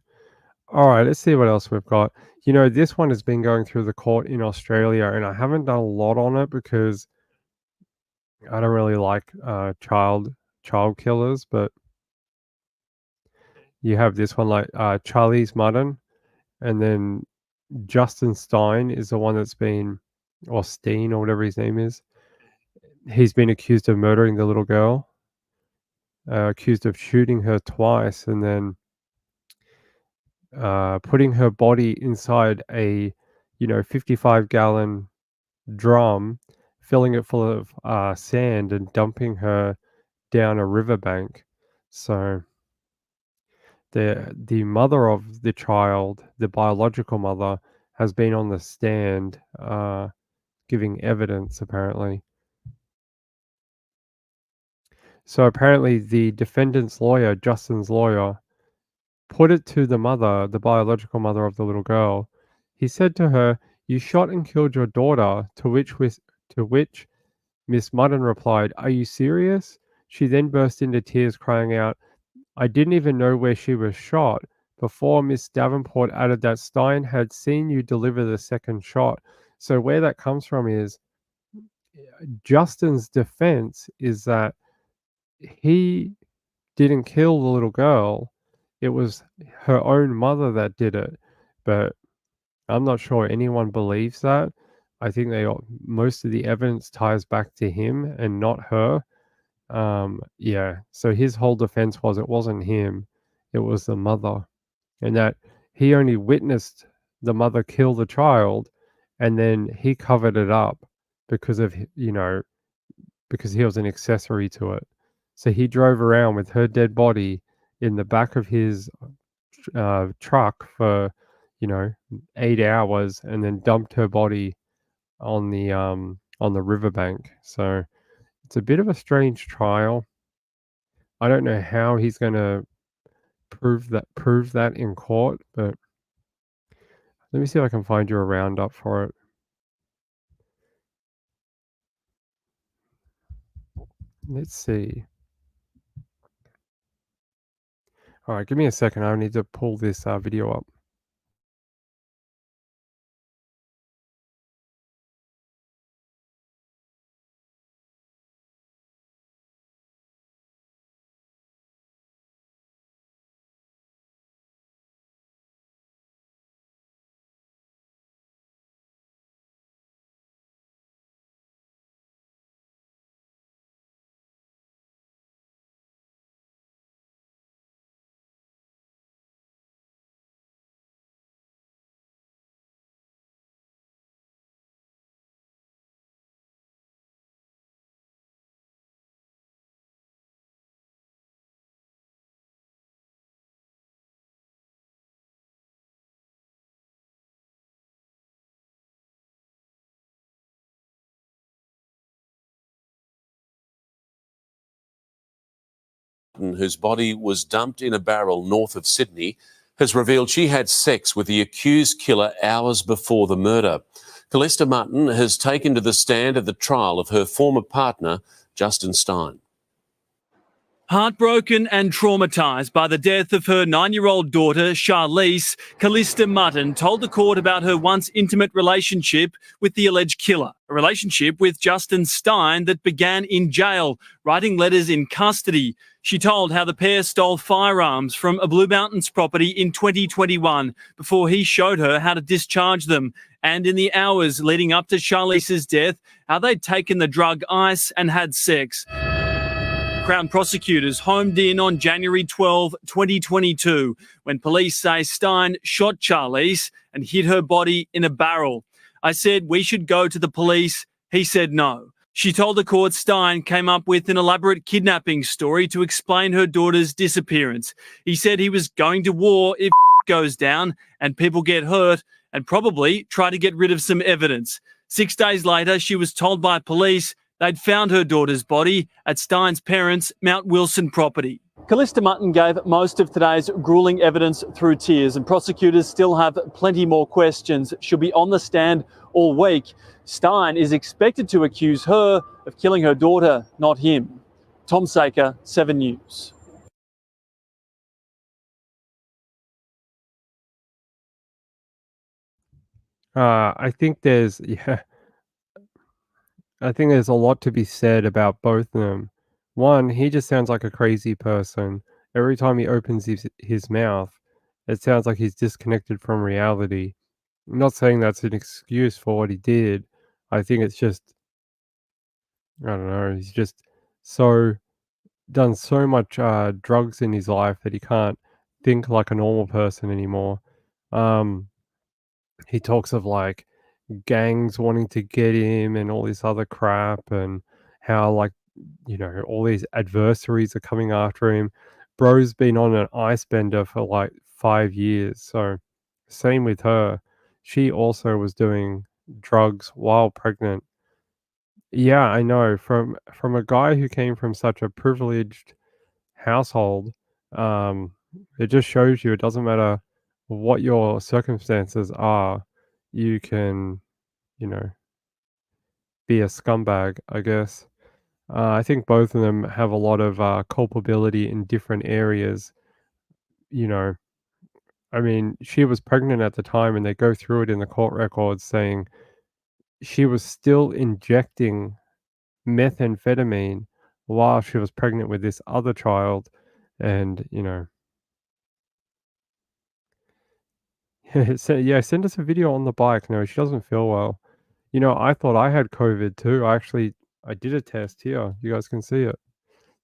All right, let's see what else we've got. You know, this one has been going through the court in Australia, and I haven't done a lot on it because I don't really like child killers. But you have this one, like Charlie's Mutton, and then Justin Stein is the one that's been, or Stein or whatever his name is. He's been accused of murdering the little girl, accused of shooting her twice, and then putting her body inside a 55-gallon drum, filling it full of sand and dumping her down a riverbank. So the mother of the child, the biological mother, has been on the stand giving evidence, apparently. So apparently the defendant's lawyer, Justin's lawyer, put it to the mother, the biological mother of the little girl. He said to her, "You shot and killed your daughter," to which Miss Mutton replied, "Are you serious?" She then burst into tears, crying out, "I didn't even know where she was shot," before Miss Davenport added that Stein had seen you deliver the second shot. So where that comes from is Justin's defense is that he didn't kill the little girl. It was her own mother that did it. But I'm not sure anyone believes that. I think most of the evidence ties back to him and not her. Yeah. So his whole defense was it wasn't him, it was the mother, and that he only witnessed the mother kill the child, and then he covered it up because of because he was an accessory to it. So he drove around with her dead body in the back of his truck for 8 hours, and then dumped her body on the riverbank. So it's a bit of a strange trial. I don't know how he's going to prove that in court, but let me see if I can find you a roundup for it. Let's see. All right, give me a second. I need to pull this video up. Martin, whose body was dumped in a barrel north of Sydney, has revealed she had sex with the accused killer hours before the murder. Callista Martin has taken to the stand at the trial of her former partner, Justin Stein. Heartbroken and traumatised by the death of her 9-year-old daughter, Charlize, Callista Mutton told the court about her once intimate relationship with the alleged killer, a relationship with Justin Stein that began in jail, writing letters in custody. She told how the pair stole firearms from a Blue Mountains property in 2021 before he showed her how to discharge them, and in the hours leading up to Charlize's death, how they'd taken the drug ice and had sex. Crown prosecutors homed in on January 12, 2022, when police say Stein shot Charlize and hid her body in a barrel. I said we should go to the police. He said no. She told the court Stein came up with an elaborate kidnapping story to explain her daughter's disappearance. He said he was going to war if goes down and people get hurt, and probably try to get rid of some evidence. 6 days later, she was told by police they'd found her daughter's body at Stein's parents' Mount Wilson property. Callista Mutton gave most of today's gruelling evidence through tears, and prosecutors still have plenty more questions. She'll be on the stand all week. Stein is expected to accuse her of killing her daughter, not him. Tom Saker, 7 News. I think there's I think there's a lot to be said about both of them. One, he just sounds like a crazy person. Every time he opens his mouth, it sounds like he's disconnected from reality. I'm not saying that's an excuse for what he did. I think it's just, I don't know, he's just done so much drugs in his life that he can't think like a normal person anymore. He talks of like gangs wanting to get him and all this other crap, and how like, all these adversaries are coming after him. Bro's been on an ice bender for like 5 years. So same with her. She also was doing drugs while pregnant. Yeah, I know. From a guy who came from such a privileged household, it just shows you it doesn't matter what your circumstances are, you can, be a scumbag, I guess. I think both of them have a lot of culpability in different areas. You know, I mean, she was pregnant at the time, and they go through it in the court records saying she was still injecting methamphetamine while she was pregnant with this other child. And, yeah, send us a video on the bike. No, she doesn't feel well. I thought I had COVID too. I did a test here. You guys can see it.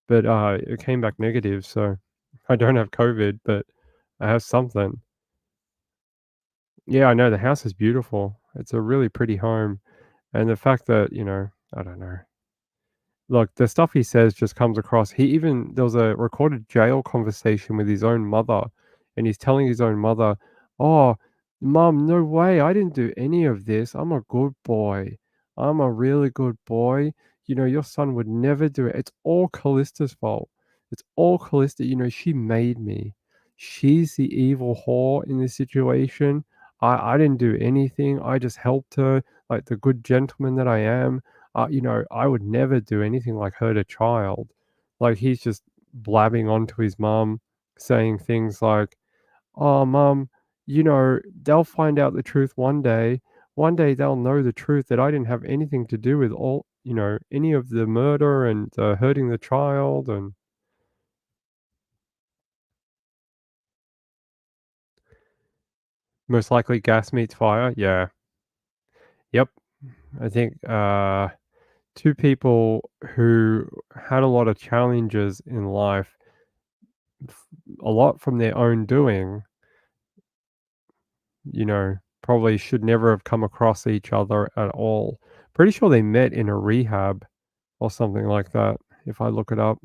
But it came back negative, so I don't have COVID, but I have something. Yeah, I know the house is beautiful. It's a really pretty home. And the fact that, I don't know. Look, the stuff he says just comes across. There was a recorded jail conversation with his own mother, and he's telling his own mother, "Oh, Mum, no way. I didn't do any of this. I'm a good boy. I'm a really good boy. Your son would never do it. It's all Callista's fault. It's all Callista. She made me. She's the evil whore in this situation. I didn't do anything. I just helped her like the good gentleman that I am. I would never do anything like hurt a child." Like, he's just blabbing onto his mum, saying things like, "Oh, Mum, they'll find out the truth one day. One day they'll know the truth that I didn't have anything to do with any of the murder and hurting the child." And most likely gas meets fire. Yeah. Yep. I think two people who had a lot of challenges in life, a lot from their own doing, probably should never have come across each other at all. Pretty sure they met in a rehab or something like that, if I look it up.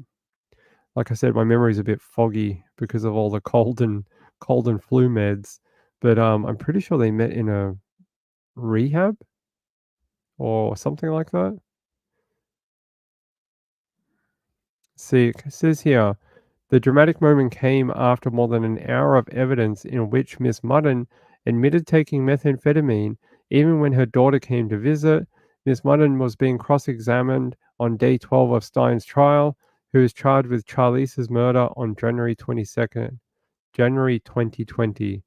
Like I said, my memory's a bit foggy because of all the cold and flu meds, but I'm pretty sure they met in a rehab or something like that. See, it says here, The dramatic moment came after more than an hour of evidence in which Miss Mutton admitted taking methamphetamine even when her daughter came to visit. Miss Mutton was being cross-examined on day 12 of Stein's trial, who was charged with Charlize's murder on January 2020.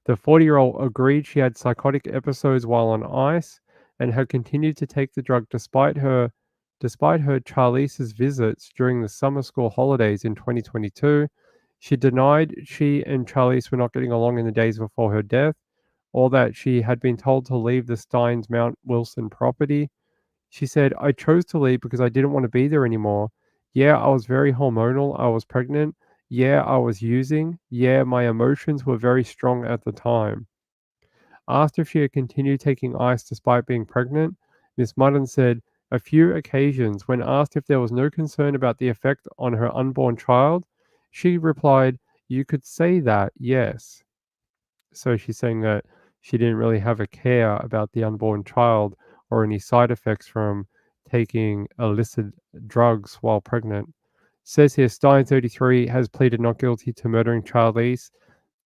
The 40-year-old agreed she had psychotic episodes while on ice and had continued to take the drug despite her Charlize's visits during the summer school holidays in 2022. She denied she and Charlize were not getting along in the days before her death, or that she had been told to leave the Stein's Mount Wilson property. She said, "I chose to leave because I didn't want to be there anymore. Yeah, I was very hormonal. I was pregnant. Yeah, I was using. Yeah, my emotions were very strong at the time." Asked if she had continued taking ice despite being pregnant, Miss Mutton said, "A few occasions, when asked if there was no concern about the effect on her unborn child, she replied, 'You could say that, yes.'" So she's saying that she didn't really have a care about the unborn child or any side effects from taking illicit drugs while pregnant. Says here, Stein, 33, has pleaded not guilty to murdering Charlize,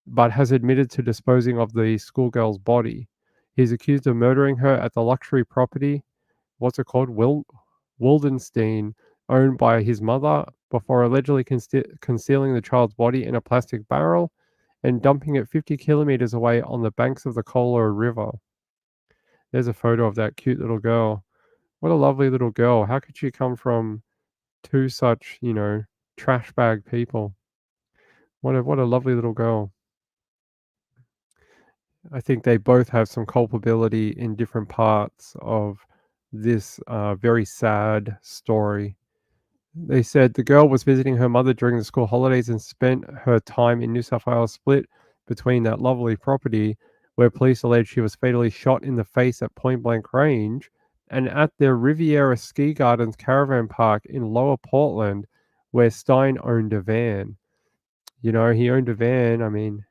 but has admitted to disposing of the schoolgirl's body. He's accused of murdering her at the luxury property, what's it called, Wildenstein, owned by his mother, before allegedly concealing the child's body in a plastic barrel and dumping it 50 kilometers away on the banks of the Colo River. There's a photo of that cute little girl. What a lovely little girl. How could she come from two such, trash bag people? What a lovely little girl. I think they both have some culpability in different parts of this very sad story. They said the girl was visiting her mother during the school holidays and spent her time in New South Wales split between that lovely property where police allege she was fatally shot in the face at point blank range, and at the Riviera Ski Gardens caravan park in Lower Portland where Stein owned a van. He owned a van. I mean,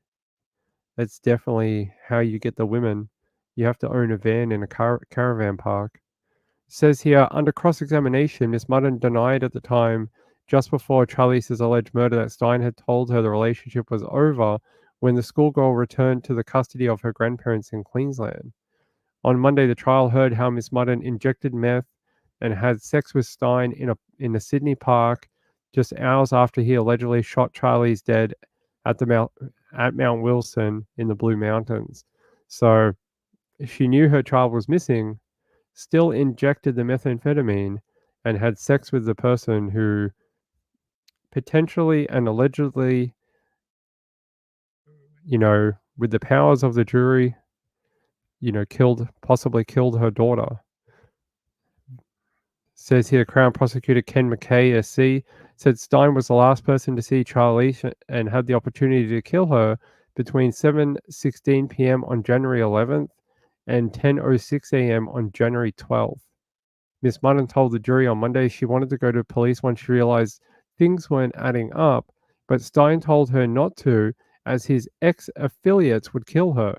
that's definitely how you get the women. You have to own a van in a caravan park. Says here, under cross-examination, Miss Mutton denied at the time, just before Charlize's alleged murder, that Stein had told her the relationship was over when the schoolgirl returned to the custody of her grandparents in Queensland. On Monday, the trial heard how Miss Mutton injected meth and had sex with Stein in a Sydney park just hours after he allegedly shot Charlize dead at Mount Wilson in the Blue Mountains. So she knew her child was missing, still injected the methamphetamine, and had sex with the person who potentially and allegedly, with the powers of the jury, possibly killed her daughter. Says here, Crown Prosecutor Ken McKay, SC, said Stein was the last person to see Charlize and had the opportunity to kill her between 7:16 p.m. on January 11th and 10:06 a.m. on January 12th. Miss Mutton told the jury on Monday she wanted to go to police once she realized things weren't adding up, but Stein told her not to, as his ex-affiliates would kill her.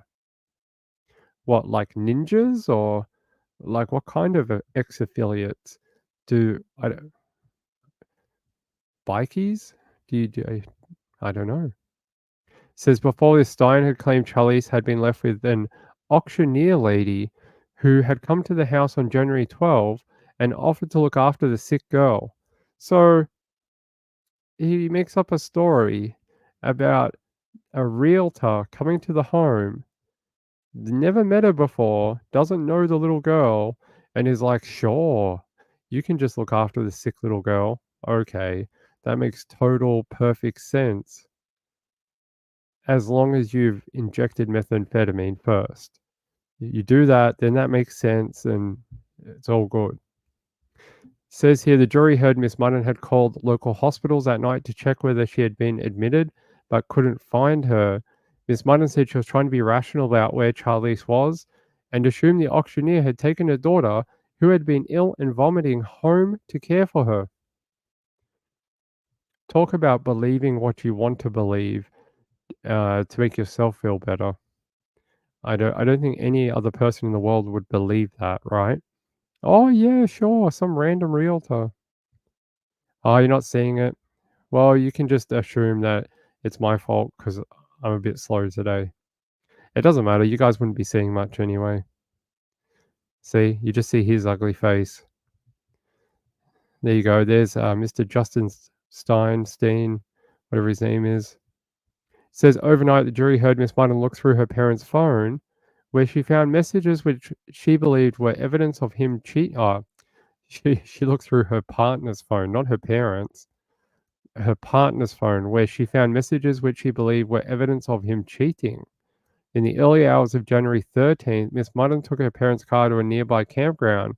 What, like ninjas, or like what kind of ex-affiliates? Bikies? I don't know. Says before this, Stein had claimed Charlize had been left with an auctioneer lady who had come to the house on January 12 and offered to look after the sick girl. So he makes up a story about a realtor coming to the home, never met her before, doesn't know the little girl, and is like, "Sure, you can just look after the sick little girl." Okay, that makes total perfect sense. As long as you've injected methamphetamine first. You do that, then that makes sense, and it's all good. Says here, the jury heard Miss Mutton had called local hospitals that night to check whether she had been admitted, but couldn't find her. Miss Mutton said she was trying to be rational about where Charlize was and assumed the auctioneer had taken her daughter, who had been ill and vomiting, home to care for her. Talk about believing what you want to believe to make yourself feel better. I don't think any other person in the world would believe that, right? Oh yeah, sure, some random realtor. Oh, you're not seeing it? Well, you can just assume that it's my fault because I'm a bit slow today. It doesn't matter. You guys wouldn't be seeing much anyway. See, you just see his ugly face. There you go. There's Mr. Justin Stein, whatever his name is. It says overnight the jury heard Miss Martin look through her parents' phone, where she found messages which she believed were evidence of him cheat. Oh, she looked through her partner's phone, not her parents. Her partner's phone, where she found messages which she believed were evidence of him cheating. In the early hours of January 13th, Miss Martin took her parents' car to a nearby campground,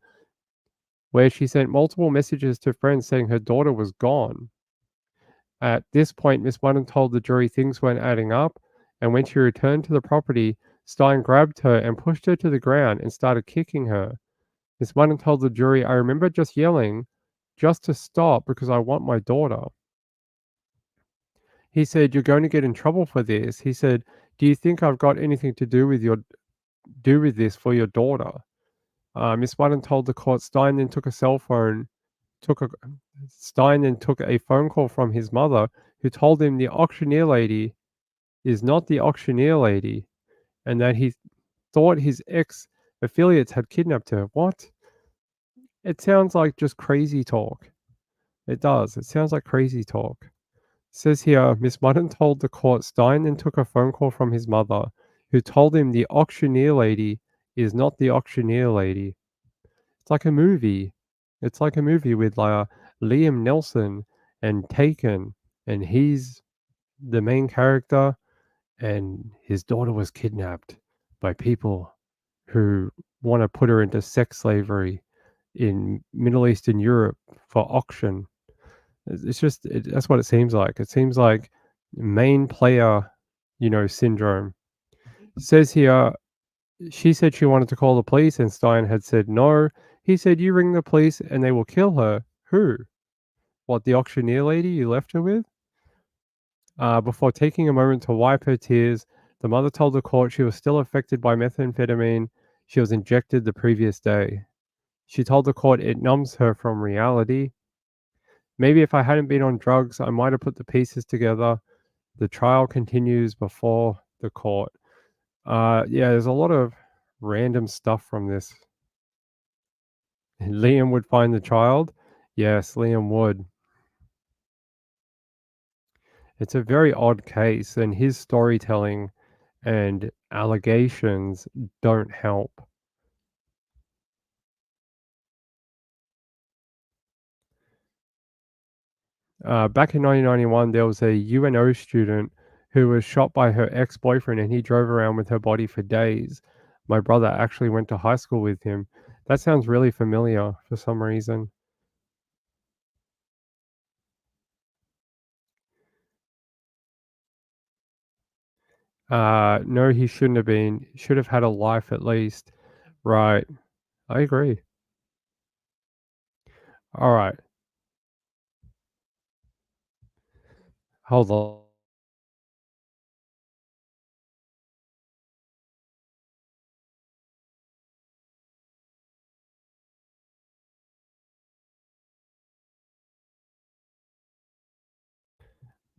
where she sent multiple messages to friends saying her daughter was gone. At this point, Miss Martin told the jury things weren't adding up, and when she returned to the property, Stein grabbed her and pushed her to the ground and started kicking her. Miss Martin told the jury, "I remember just yelling, just to stop because I want my daughter." He said, "You're going to get in trouble for this." He said, "Do you think I've got anything to do with this for your daughter?" Miss Martin told the court Stein then took a phone call from his mother, who told him the auctioneer lady is not the auctioneer lady, and that he thought his ex affiliates had kidnapped her. What? It sounds like just crazy talk. It does. It sounds like crazy talk. It says here, Miss Martin told the court Stein then took a phone call from his mother, who told him the auctioneer lady is not the auctioneer lady. It's like a movie. It's like a movie with Liam Nelson and Taken, and he's the main character, and his daughter was kidnapped by people who want to put her into sex slavery in Middle Eastern Europe for auction. It's just that's what it seems like. It seems like main player, syndrome. It says here, she said she wanted to call the police, and Stein had said no. He said, "You ring the police and they will kill her." Who? What, the auctioneer lady you left her with? Before taking a moment to wipe her tears, the mother told the court she was still affected by methamphetamine she was injected the previous day. She told the court it numbs her from reality. "Maybe if I hadn't been on drugs, I might have put the pieces together." The trial continues before the court. Yeah, there's a lot of random stuff from this. Liam would find the child? Yes, Liam would. It's a very odd case, and his storytelling and allegations don't help. Back in 1991, there was a UNO student who was shot by her ex-boyfriend, and he drove around with her body for days. My brother actually went to high school with him. That sounds really familiar for some reason. No, he shouldn't have been. Should have had a life at least. Right. I agree. All right. Hold on.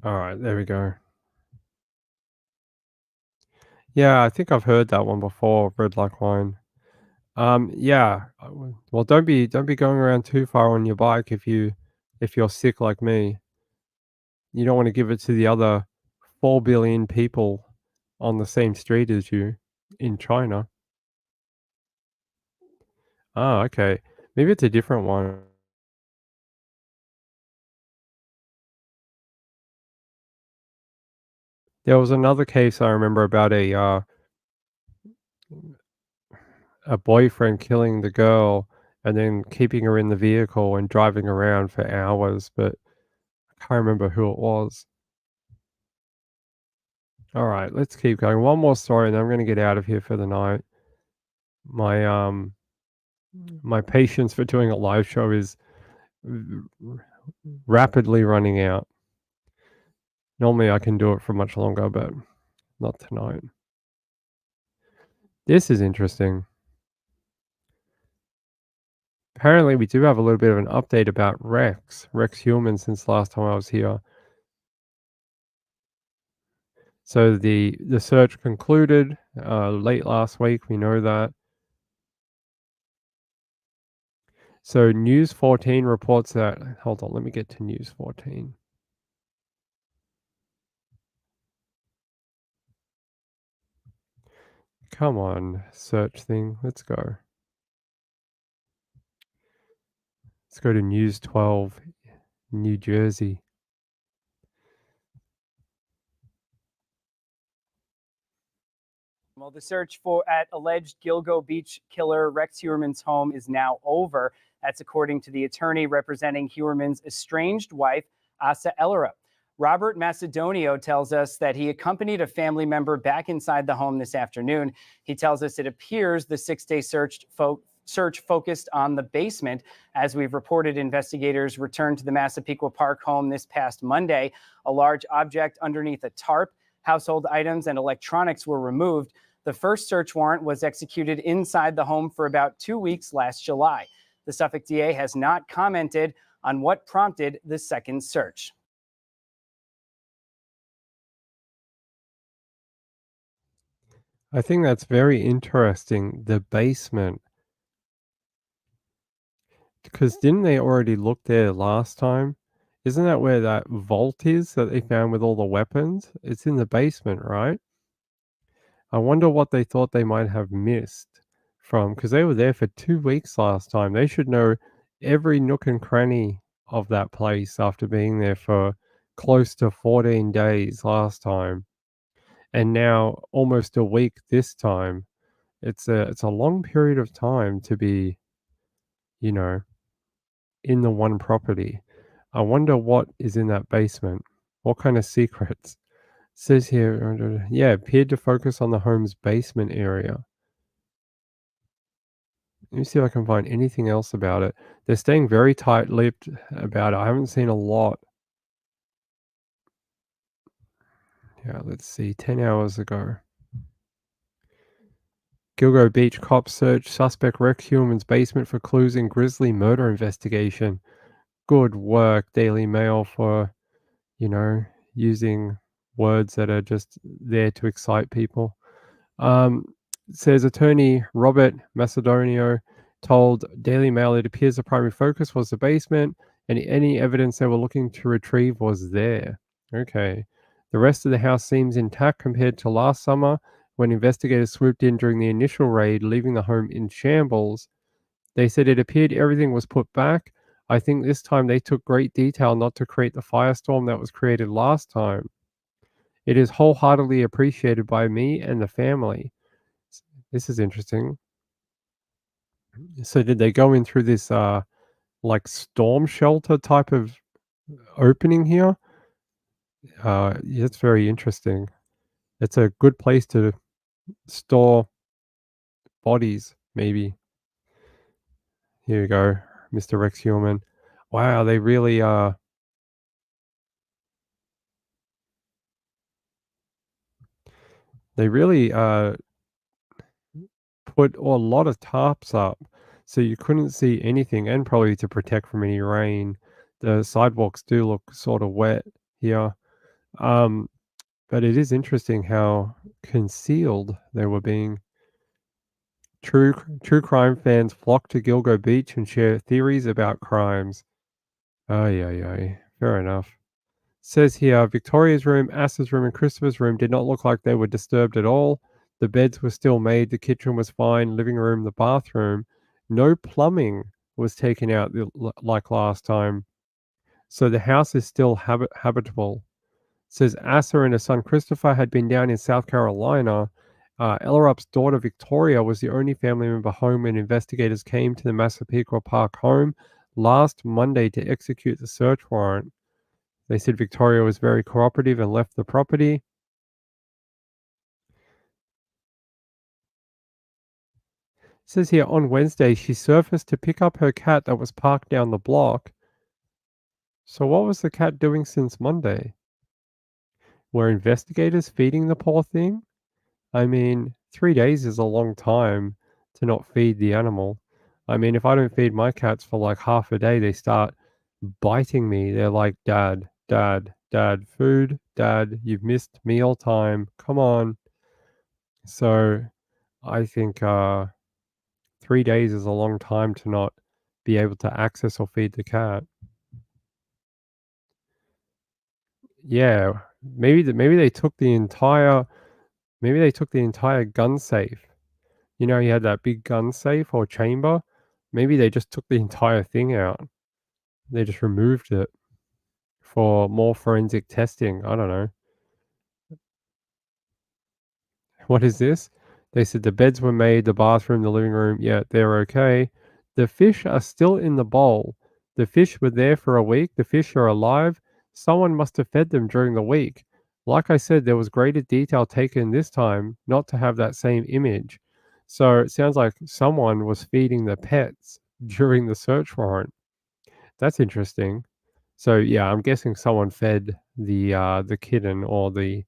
All right, there we go. Yeah, I think I've heard that one before, Red Like Wine. Yeah. Well, don't be going around too far on your bike if you're sick like me. You don't want to give it to the other 4 billion people on the same street as you in China. Oh, okay. Maybe it's a different one. There was another case I remember about a boyfriend killing the girl and then keeping her in the vehicle and driving around for hours, but I can't remember who it was. All right, let's keep going. One more story, and then I'm going to get out of here for the night. My patience for doing a live show is rapidly running out. Normally, I can do it for much longer, but not tonight. This is interesting. Apparently, we do have a little bit of an update about Rex Human since last time I was here. So the search concluded late last week. We know that. So News 14 reports that. Hold on, let me get to News 14. Come on, search thing. Let's go. Let's go to News 12, New Jersey. Well, the search at alleged Gilgo Beach killer Rex Heuermann's home is now over. That's according to the attorney representing Heuermann's estranged wife, Asa Ellerup. Robert Macedonio tells us that he accompanied a family member back inside the home this afternoon. He tells us it appears the 6-day search focused on the basement. As we've reported, investigators returned to the Massapequa Park home this past Monday. A large object underneath a tarp, household items, and electronics were removed. The first search warrant was executed inside the home for about 2 weeks last July. The Suffolk DA has not commented on what prompted the second search. I think that's very interesting. The basement. Because didn't they already look there last time? Isn't that where that vault is that they found with all the weapons? It's in the basement, right? I wonder what they thought they might have missed from, because they were there for 2 weeks last time. They should know every nook and cranny of that place after being there for close to 14 days last time. And now almost a week this time. It's a long period of time to be, you know, in the one property. I wonder what is in that basement. What kind of secrets? It says here, yeah, appeared to focus on the home's basement area. Let me see if I can find anything else about it. They're staying very tight-lipped about it. I haven't seen a lot. Yeah, let's see. 10 hours ago. Gilgo Beach cops search suspect Rex Heuermann's basement for clues in grisly murder investigation. Good work, Daily Mail, for, you know, using words that are just there to excite people. Says attorney Robert Macedonio told Daily Mail it appears the primary focus was the basement and any evidence they were looking to retrieve was there. Okay. The rest of the house seems intact compared to last summer when investigators swooped in during the initial raid, leaving the home in shambles. They said it appeared everything was put back. I think this time they took great detail not to create the firestorm that was created last time. It is wholeheartedly appreciated by me and the family. This is interesting. So did they go in through this like storm shelter type of opening here? Yeah, it's very interesting. It's a good place to store bodies, maybe. Here we go, Mr. Rex Heuermann. Wow, they really put a lot of tarps up so you couldn't see anything, and probably to protect from any rain. The sidewalks do look sort of wet here. But it is interesting how concealed they were being. True crime fans flock to Gilgo Beach and share theories about crimes. Ay. Fair enough. Says here, Victoria's room, Asa's room, and Christopher's room did not look like they were disturbed at all. The beds were still made, the kitchen was fine, living room, the bathroom. No plumbing was taken out like last time. So the house is still habitable. Says Asa and her son Christopher had been down in South Carolina. Ellerup's daughter Victoria was the only family member home when investigators came to the Massapequa Park home last Monday to execute the search warrant. They said Victoria was very cooperative and left the property. It says here on Wednesday she surfaced to pick up her cat that was parked down the block. So what was the cat doing since Monday? Were investigators feeding the poor thing? I mean, 3 days is a long time to not feed the animal. I mean, if I don't feed my cats for like half a day, they start biting me. They're like, Dad, Dad, Dad, food. Dad, you've missed meal time. Come on. So I think 3 days is a long time to not be able to access or feed the cat. Yeah, maybe they took the entire gun safe. You know, you had that big gun safe or chamber. Maybe they just took the entire thing out. They just removed it for more forensic testing. I don't know. What is this? They said the beds were made, the bathroom, the living room. Yeah, they're okay. The fish are still in the bowl. The fish were there for a week. The fish are alive. Someone must have fed them during the week. Like I said, there was greater detail taken this time not to have that same image. So it sounds like someone was feeding the pets during the search warrant. That's interesting. So yeah, I'm guessing someone fed the kitten or the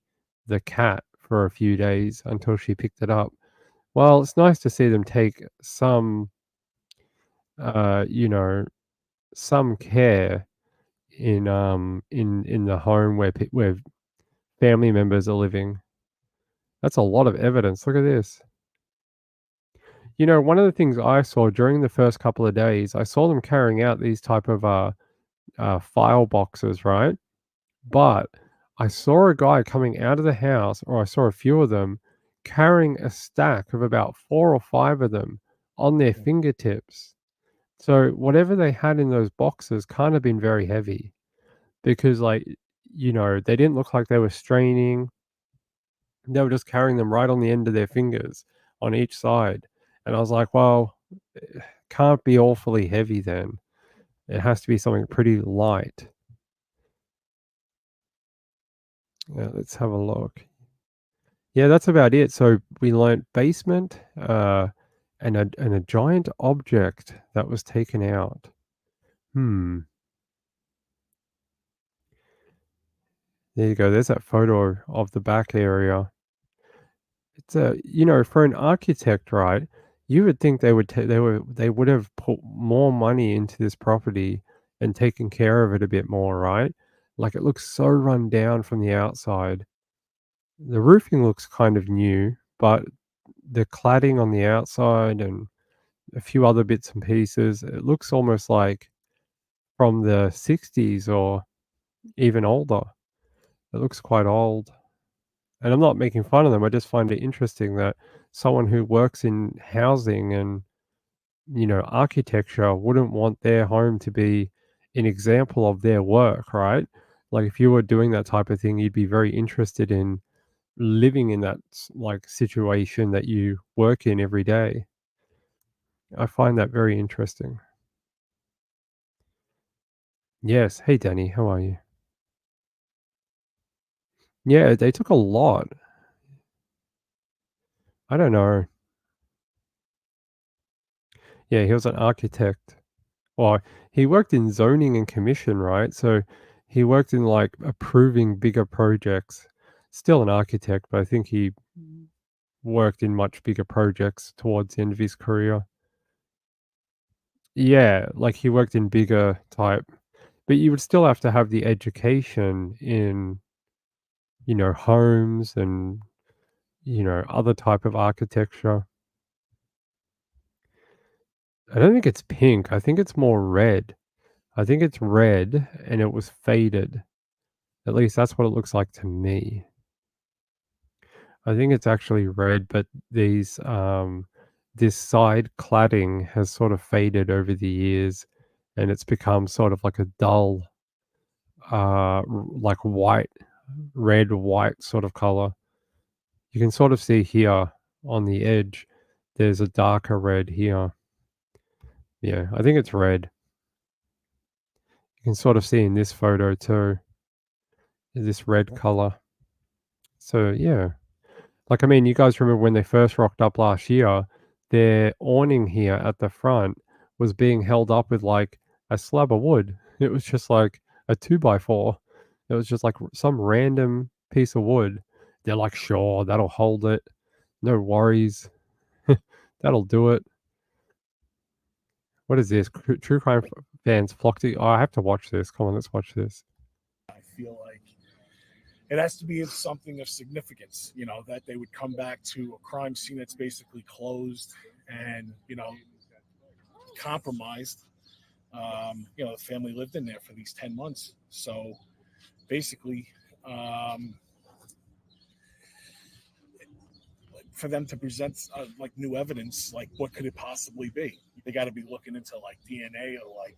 cat for a few days until she picked it up. Well, it's nice to see them take some you know, some care in the home where family members are living. That's a lot of evidence. Look at this. You know, one of the things I saw during the first couple of days, I saw them carrying out these type of file boxes, right? But I saw a guy coming out of the house, or I saw a few of them carrying a stack of about 4 or 5 of them on their fingertips. So whatever they had in those boxes can't have been very heavy because, like, you know, they didn't look like they were straining. They were just carrying them right on the end of their fingers on each side. And I was like, well, it can't be awfully heavy then. It has to be something pretty light. Yeah, let's have a look. Yeah, that's about it. So we learnt basement and a giant object that was taken out. There you go. There's that photo of the back area. It's you know, for an architect, right? You would think they would they would have put more money into this property and taken care of it a bit more, right? Like it looks so run down from the outside. The roofing looks kind of new, but the cladding on the outside and a few other bits and pieces, it looks almost like from the 60s or even older. It looks quite old. And I'm not making fun of them. I just find it interesting that someone who works in housing and, you know, architecture wouldn't want their home to be an example of their work, right? Like if you were doing that type of thing, you'd be very interested in living in that like situation that you work in every day. I find that very interesting. Yes. Hey, Danny, how are you? Yeah, they took a lot. I don't know. Yeah, he was an architect. Well, he worked in zoning and commission, right? So he worked in like approving bigger projects. Still an architect, but I think he worked in much bigger projects towards the end of his career. Yeah, like he worked in bigger type, but you would still have to have the education in, you know, homes and, you know, other type of architecture. I don't think it's pink. I think it's more red. I think it's red and it was faded. At least that's what it looks like to me. I think it's actually red, but this side cladding has sort of faded over the years and it's become sort of like a dull like red white sort of color. You can sort of see here on the edge there's a darker red here. Yeah, I think it's red. You can sort of see in this photo too, this red color. So yeah, like, I mean, you guys remember when they first rocked up last year, their awning here at the front was being held up with like a slab of wood. It was just like a 2x4. It was just like some random piece of wood. They're like, sure, that'll hold it. No worries. That'll do it. What is this? True crime fans flock to. Oh, I have to watch this. Come on, let's watch this. I feel like it has to be something of significance, that they would come back to a crime scene that's basically closed and, compromised. The family lived in there for these 10 months. So basically, for them to present like new evidence, like what could it possibly be? They got to be looking into like DNA or like,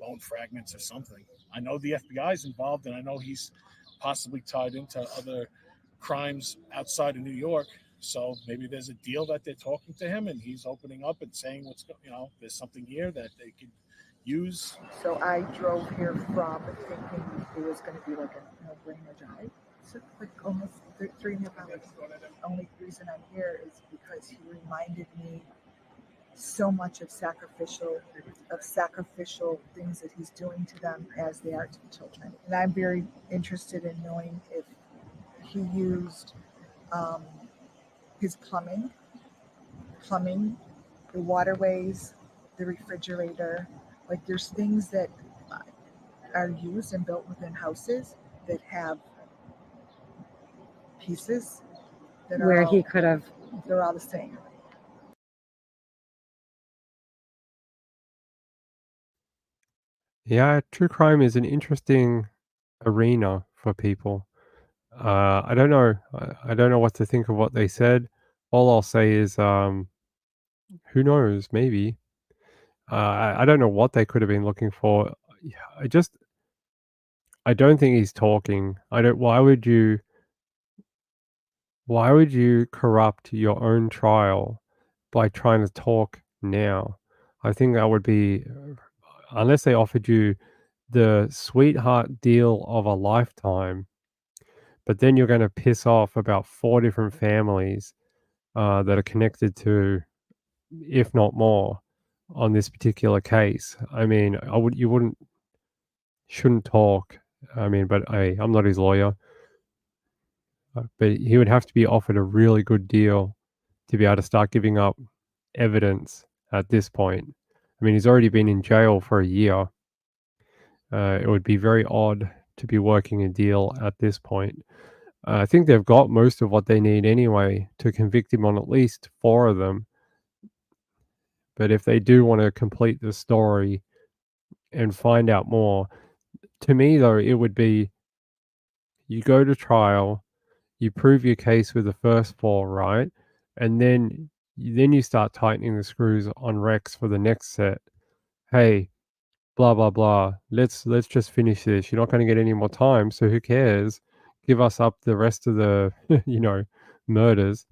bone fragments or something. I know the FBI is involved, and I know he's possibly tied into other crimes outside of New York. So maybe there's a deal that they're talking to him, and he's opening up and saying there's something here that they could use. So I drove here from thinking it was going to be like a no-brainer drive. So like almost 3.5 hours. The only reason I'm here is because he reminded me so much of sacrificial things that he's doing to them as they are to the children. And I'm very interested in knowing if he used his plumbing, the waterways, the refrigerator. Like there's things that are used and built within houses that have pieces that where are he could have. They're all the same. Yeah, true crime is an interesting arena for people. I don't know. I don't know what to think of what they said. All I'll say is, who knows? Maybe. I don't know what they could have been looking for. I don't think he's talking. Why would you corrupt your own trial by trying to talk now? I think that would be, unless they offered you the sweetheart deal of a lifetime, but then you're going to piss off about 4 different families that are connected to, if not more, on this particular case. I mean, shouldn't talk. I mean, but I'm not his lawyer. But he would have to be offered a really good deal to be able to start giving up evidence at this point. I mean, he's already been in jail for a year. It would be very odd to be working a deal at this point. I think they've got most of what they need anyway to convict him on at least 4 of them. But if they do want to complete the story and find out more, to me, though, it would be you go to trial, you prove your case with the first 4, right? And then you start tightening the screws on Rex for the next set. Hey, blah, blah, blah. Let's just finish this. You're not going to get any more time, so who cares? Give us up the rest of the, murders.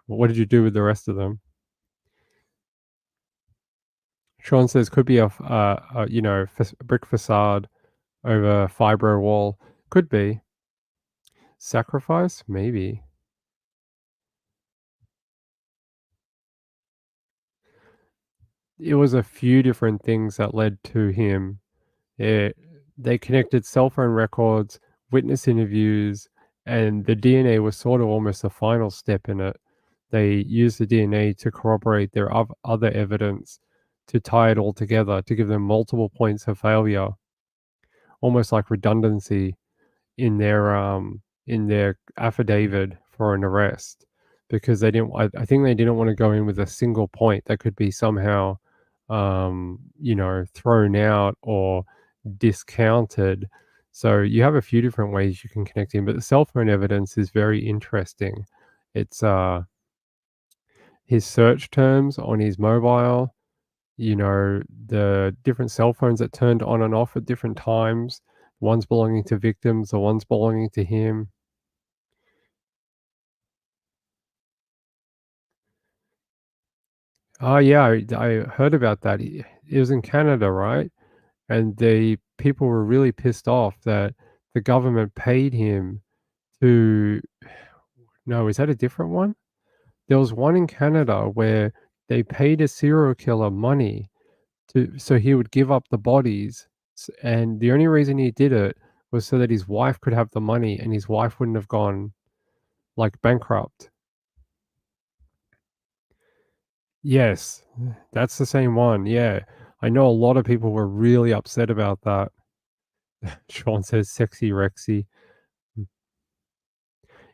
What did you do with the rest of them? Sean says could be a brick facade over fibro wall. Could be. Sacrifice? Maybe. It was a few different things that led to him. They connected cell phone records, witness interviews, and the DNA was sort of almost the final step in it. They used the DNA to corroborate their other evidence, to tie it all together, to give them multiple points of failure, almost like redundancy in their affidavit for an arrest, because they didn't. I think they didn't want to go in with a single point that could be somehow, thrown out or discounted. So you have a few different ways you can connect him, but the cell phone evidence is very interesting. It's his search terms on his mobile, the different cell phones that turned on and off at different times, ones belonging to victims, the ones belonging to him. Oh, yeah, I heard about that. It was in Canada, right? And the people were really pissed off that the government paid him to. No, is that a different one? There was one in Canada where they paid a serial killer money so he would give up the bodies, and the only reason he did it was so that his wife could have the money and his wife wouldn't have gone bankrupt. Yes, that's the same one. Yeah, I know a lot of people were really upset about that. Sean says sexy Rexy.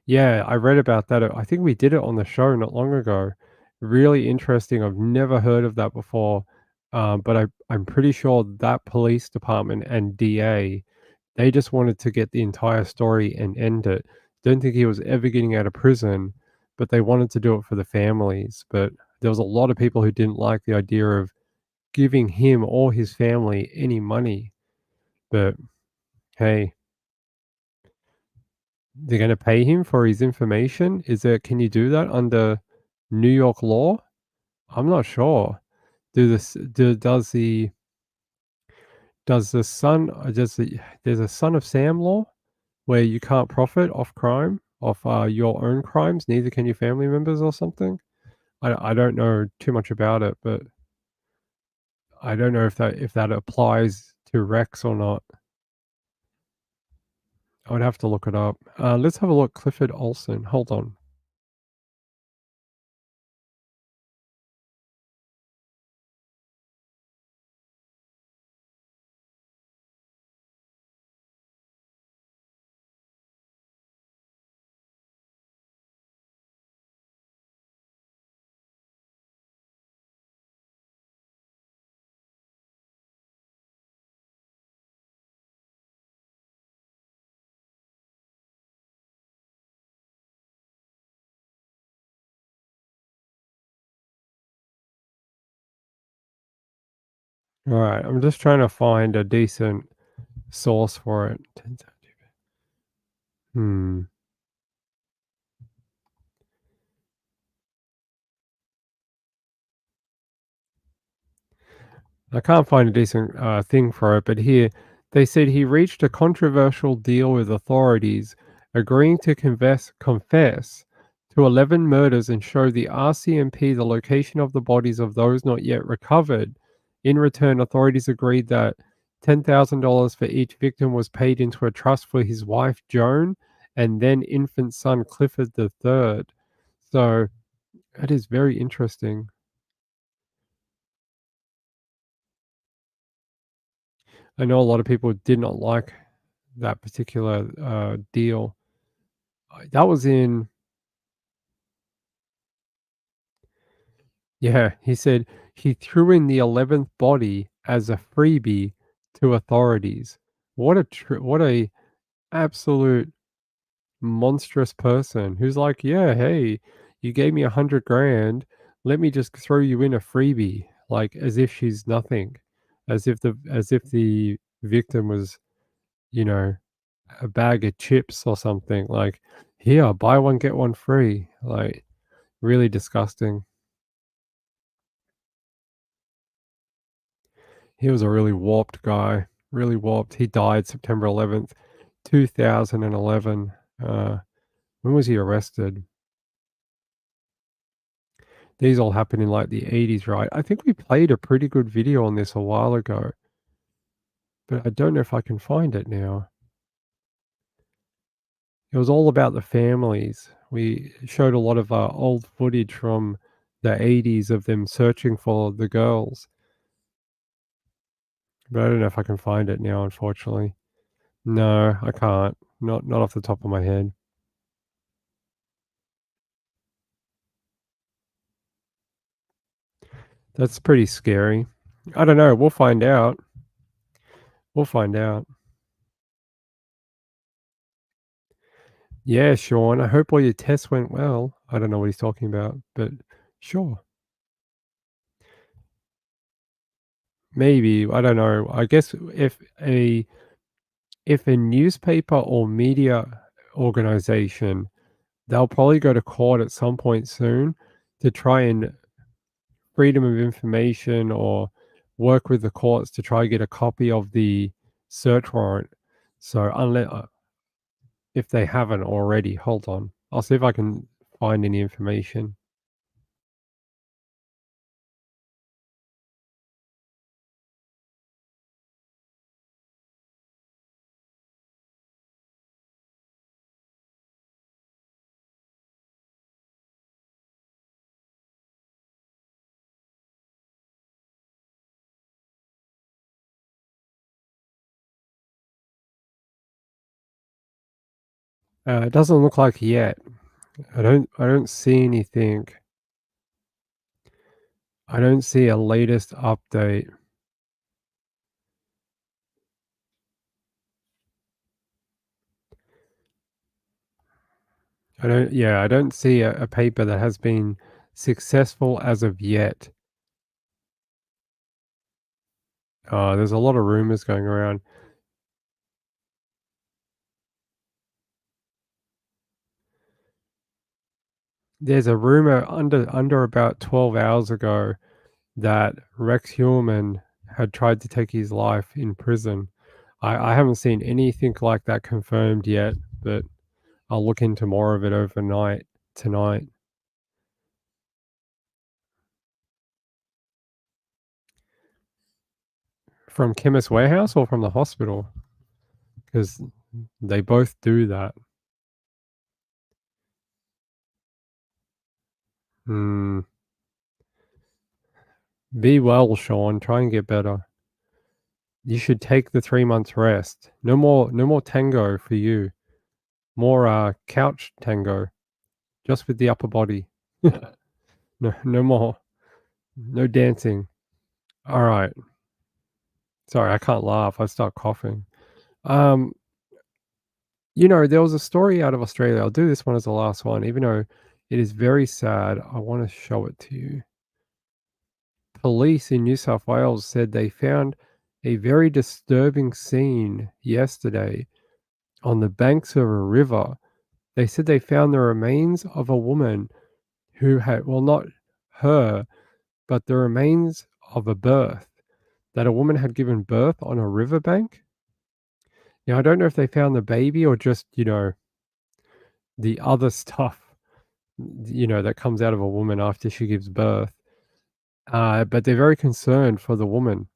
Yeah, I read about that. I think we did it on the show not long ago. Really interesting. I've never heard of that before. But I'm pretty sure that police department and DA, they just wanted to get the entire story and end it. Don't think he was ever getting out of prison, but they wanted to do it for the families. But there was a lot of people who didn't like the idea of giving him or his family any money. But hey, they're going to pay him for his information. Can you do that under New York law? I'm not sure. Does the son there's a son of Sam law where you can't profit off crime, off your own crimes, neither can your family members or something? I don't know too much about it, but I don't know if that applies to Rex or not. I would have to look it up. Let's have a look. Clifford Olson. Hold on. All right, I'm just trying to find a decent source for it. Hmm. I can't find a decent thing for it, but here they said he reached a controversial deal with authorities, agreeing to confess to 11 murders and show the RCMP the location of the bodies of those not yet recovered. In return, authorities agreed that $10,000 for each victim was paid into a trust for his wife Joan and then infant son Clifford III. So that is very interesting. I know a lot of people did not like that particular deal. That was in, yeah, he said he threw in the 11th body as a freebie to authorities. What a absolute monstrous person who's like, yeah, hey, you gave me 100 grand. Let me just throw you in a freebie, like as if she's nothing, as if the victim was, you know, a bag of chips or something. Like, here, buy one get one free. Like, really disgusting. He was a really warped guy. Really warped. He died September 11th, 2011. When was he arrested? These all happened in like the 80s, right? I think we played a pretty good video on this a while ago, but I don't know if I can find it now. It was all about the families. We showed a lot of old footage from the 80s of them searching for the girls. But I don't know if I can find it now, unfortunately. No, I can't. Not off the top of my head. That's pretty scary. I don't know. We'll find out. We'll find out. Yeah, Sean. I hope all your tests went well. I don't know what he's talking about, but sure. Maybe. I don't know. I guess if a newspaper or media organization, they'll probably go to court at some point soon to try and freedom of information or work with the courts to try and get a copy of the search warrant. So unless if they haven't already, hold on. I'll see if I can find any information. It doesn't look like yet. I don't see anything. I don't see a latest update. I don't see a paper that has been successful as of yet. There's a lot of rumors going around. There's a rumor under about 12 hours ago that Rex Heuermann had tried to take his life in prison. I haven't seen anything like that confirmed yet, but I'll look into more of it overnight tonight. From Chemist Warehouse or from the hospital? Because they both do that. Be well, Sean. Try and get better. You should take the 3 months rest. No more tango for you. More couch tango. Just with the upper body. No more. No dancing. All right. Sorry, I can't laugh. I start coughing. There was a story out of Australia. I'll do this one as the last one, even though it is very sad. I want to show it to you. Police in New South Wales said they found a very disturbing scene yesterday on the banks of a river. They said they found the remains of a woman who had, well, not her, but the remains of a birth, that a woman had given birth on a riverbank. Now, I don't know if they found the baby or just, the other stuff, that comes out of a woman after she gives birth. But they're very concerned for the woman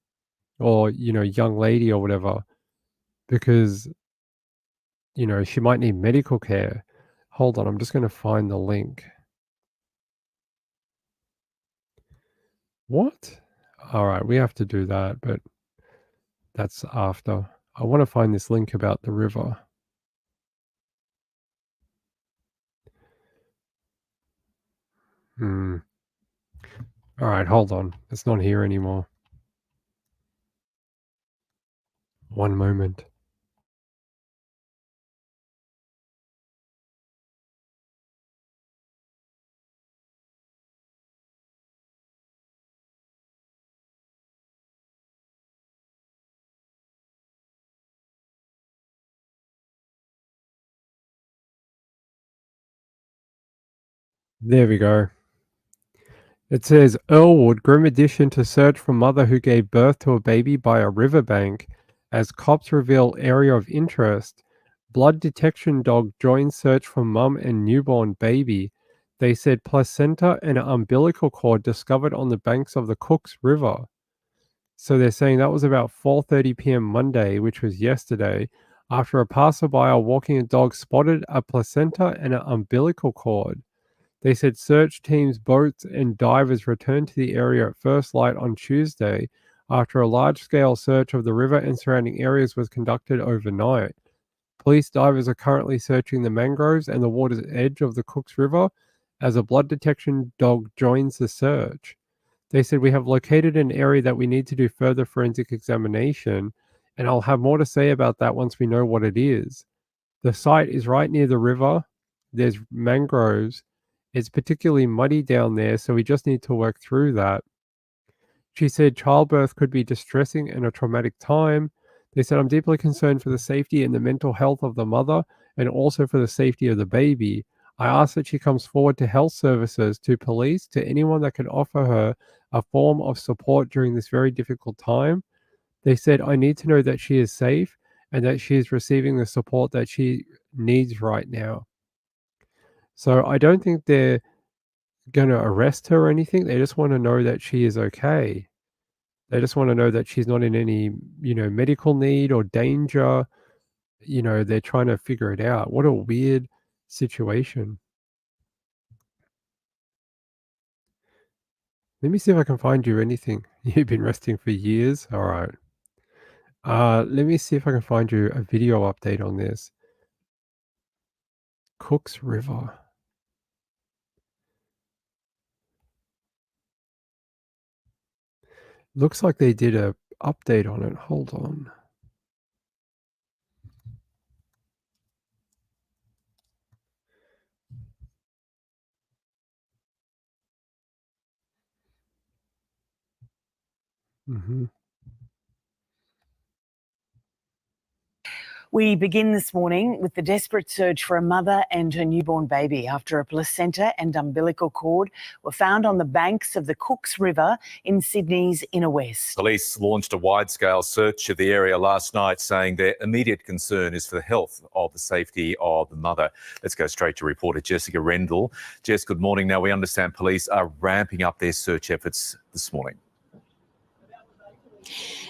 or, young lady or whatever, because, she might need medical care. Hold on, I'm just going to find the link. What? All right, we have to do that, but that's after. I want to find this link about the river. All right, hold on. It's not here anymore. One moment. There we go. It says Earlwood, grim addition to search for mother who gave birth to a baby by a riverbank as cops reveal area of interest. Blood detection dog joins search for mum and newborn baby. They said placenta and umbilical cord discovered on the banks of the Cooks River. So they're saying that was about 4:30 p.m. Monday, which was yesterday, after a passerby or walking a dog spotted a placenta and an umbilical cord. They said search teams, boats, and divers returned to the area at first light on Tuesday after a large-scale search of the river and surrounding areas was conducted overnight. Police divers are currently searching the mangroves and the water's edge of the Cooks River as a blood detection dog joins the search. They said, we have located an area that we need to do further forensic examination, and I'll have more to say about that once we know what it is. The site is right near the river. There's mangroves. It's particularly muddy down there, so we just need to work through that. She said childbirth could be distressing and a traumatic time. They said, I'm deeply concerned for the safety and the mental health of the mother and also for the safety of the baby. I ask that she comes forward to health services, to police, to anyone that can offer her a form of support during this very difficult time. They said, I need to know that she is safe and that she is receiving the support that she needs right now. So I don't think they're going to arrest her or anything. They just want to know that she is okay. They just want to know that she's not in any, medical need or danger. They're trying to figure it out. What a weird situation. Let me see if I can find you anything. You've been resting for years. All right. Let me see if I can find you a video update on this. Cooks River. Looks like they did a update on it. Hold on. Mm-hmm. We begin this morning with the desperate search for a mother and her newborn baby after a placenta and umbilical cord were found on the banks of the Cooks River in Sydney's inner west. Police launched a wide-scale search of the area last night, saying their immediate concern is for the health of the safety of the mother. Let's go straight to reporter Jessica Rendell. Jess, good morning. Now, we understand police are ramping up their search efforts this morning.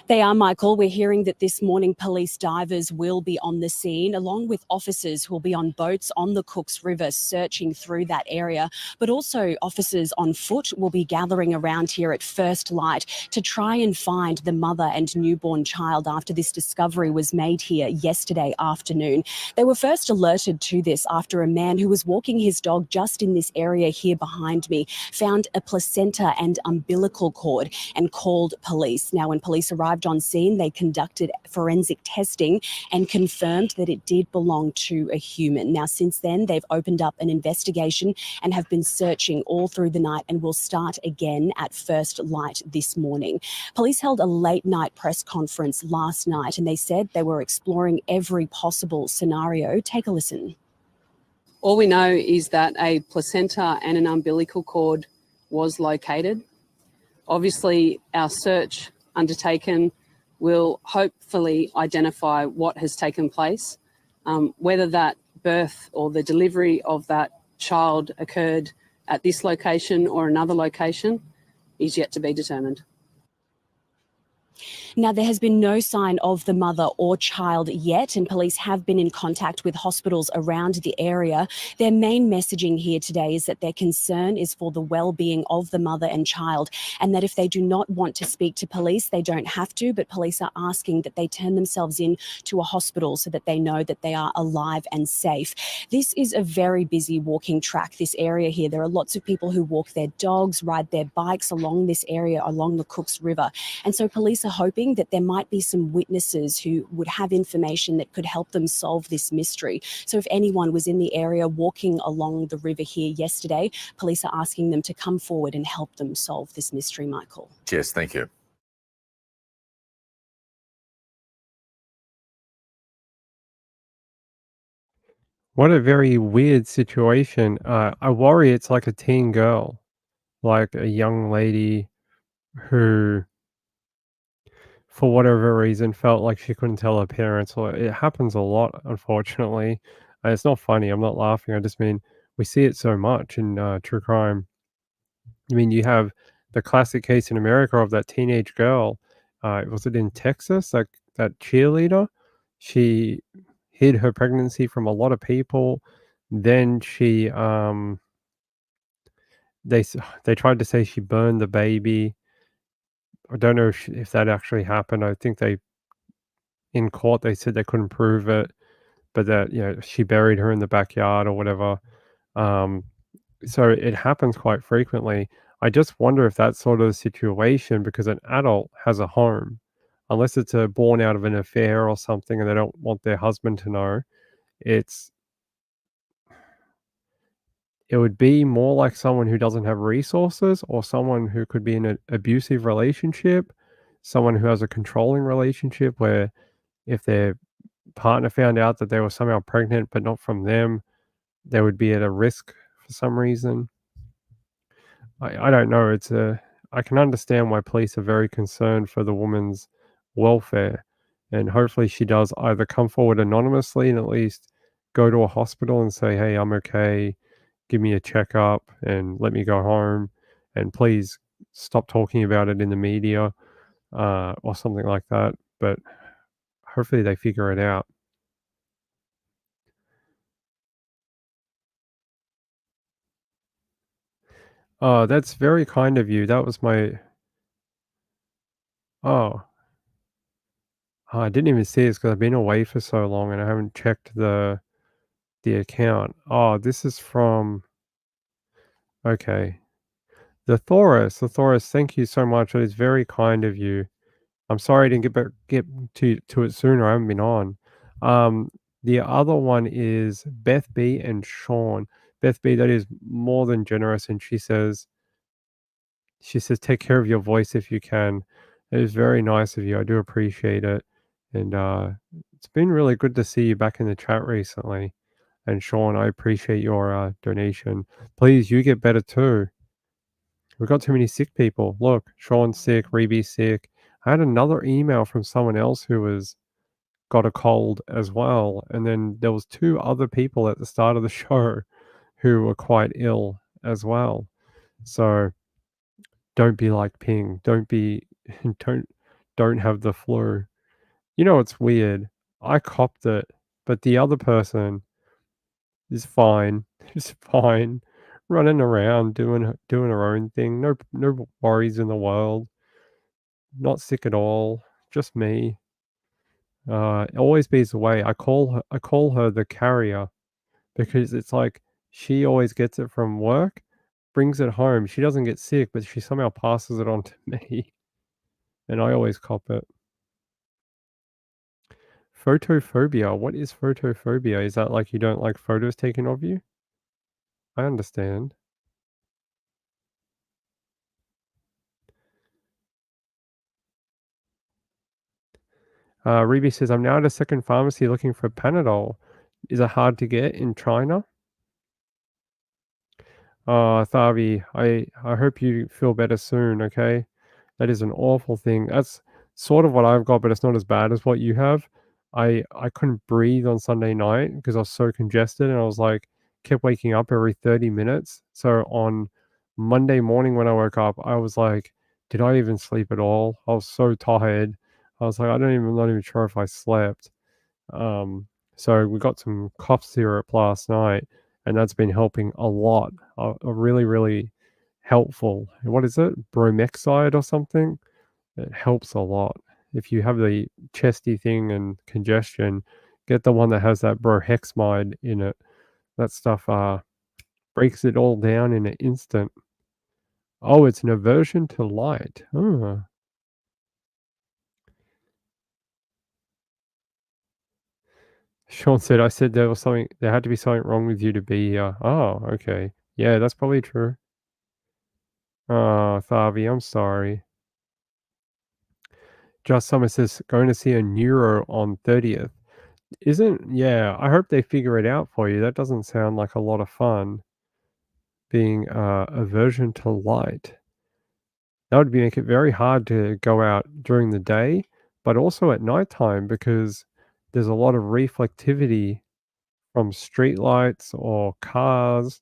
They are, Michael. We're hearing that this morning police divers will be on the scene, along with officers who will be on boats on the Cooks River searching through that area. But also officers on foot will be gathering around here at first light to try and find the mother and newborn child after this discovery was made here yesterday afternoon. They were first alerted to this after a man who was walking his dog just in this area here behind me found a placenta and umbilical cord and called police. Now, when police arrived on scene, they conducted forensic testing and confirmed that it did belong to a human. Now, since then, they've opened up an investigation and have been searching all through the night and will start again at first light this morning. Police held a late night press conference last night and they said they were exploring every possible scenario. Take a listen. All we know is that a placenta and an umbilical cord was located. Obviously, our search undertaken will hopefully identify what has taken place. Whether that birth or the delivery of that child occurred at this location or another location is yet to be determined. Now, there has been no sign of the mother or child yet, and police have been in contact with hospitals around the area. Their main messaging here today is that their concern is for the well-being of the mother and child, and that if they do not want to speak to police, they don't have to, but police are asking that they turn themselves in to a hospital so that they know that they are alive and safe. This is a very busy walking track, this area here. There are lots of people who walk their dogs, ride their bikes along this area, along the Cooks River, and so police are hoping that there might be some witnesses who would have information that could help them solve this mystery. So if anyone was in the area walking along the river here yesterday, police are asking them to come forward and help them solve this mystery, Michael. Jess, thank you. What a very weird situation. I worry it's like a teen girl, like a young lady who, for whatever reason, felt like she couldn't tell her parents. Or it happens a lot, unfortunately. It's not funny. I'm not laughing. I just mean we see it so much in true crime. I mean, you have the classic case in America of that teenage girl. Was it in Texas? That cheerleader. She hid her pregnancy from a lot of people. Then she they tried to say she burned the baby. I don't know if that actually happened. I think in court they said they couldn't prove it, but that she buried her in the backyard or whatever. So it happens quite frequently. I just wonder if that's sort of the situation because an adult has a home, unless it's born out of an affair or something and they don't want their husband to know. It would be more like someone who doesn't have resources or someone who could be in an abusive relationship, someone who has a controlling relationship where if their partner found out that they were somehow pregnant but not from them, they would be at a risk for some reason. I don't know. I can understand why police are very concerned for the woman's welfare, and hopefully she does either come forward anonymously and at least go to a hospital and say, hey, I'm okay, give me a checkup and let me go home, and please stop talking about it in the media or something like that. But hopefully they figure it out. Oh, that's very kind of you. That was my... Oh. I didn't even see it because I've been away for so long and I haven't checked the the account. Oh, this is from, okay. The Thoris, thank you so much. It is very kind of you. I'm sorry I didn't get to it sooner. I haven't been on. The other one is Beth B and Sean. Beth B, that is more than generous, and she says, take care of your voice if you can. It is very nice of you. I do appreciate it. And it's been really good to see you back in the chat recently. And Sean, I appreciate your donation. Please, you get better too. We've got too many sick people. Look, Sean's sick, Reeby's sick. I had another email from someone else who got a cold as well. And then there was 2 other people at the start of the show who were quite ill as well. So don't be like Ping. Don't have the flu. You know, it's weird. I copped it, but the other person is fine. Is fine. Running around doing her own thing. No worries in the world. Not sick at all. Just me. It always be the way. I call her the carrier because it's like she always gets it from work, brings it home. She doesn't get sick, but she somehow passes it on to me. And I always cop it. Photophobia. What is photophobia? Is that like you don't like photos taken of you? I understand. Ruby says, I'm now at a second pharmacy looking for Panadol. Is it hard to get in China? Thavi, I hope you feel better soon, okay? That is an awful thing. That's sort of what I've got, but it's not as bad as what you have. I couldn't breathe on Sunday night because I was so congested, and I was like, kept waking up every 30 minutes. So on Monday morning when I woke up, I was like, did I even sleep at all? I was so tired. I was like, not even sure if I slept. So we got some cough syrup last night, and that's been helping a lot. A really, really helpful. What is it? Bromexide or something? It helps a lot. If you have the chesty thing and congestion, get the one that has that brohexamide in it. That stuff breaks it all down in an instant. Oh, it's an aversion to light. Oh. Sean said, I said there had to be something wrong with you to be here. Oh, okay. Yeah, that's probably true. Oh, Thavi, I'm sorry. Just Summer says, going to see a neuro on 30th. Yeah, I hope they figure it out for you. That doesn't sound like a lot of fun. Being aversion to light. That would make it very hard to go out during the day, but also at nighttime because there's a lot of reflectivity from street lights or cars,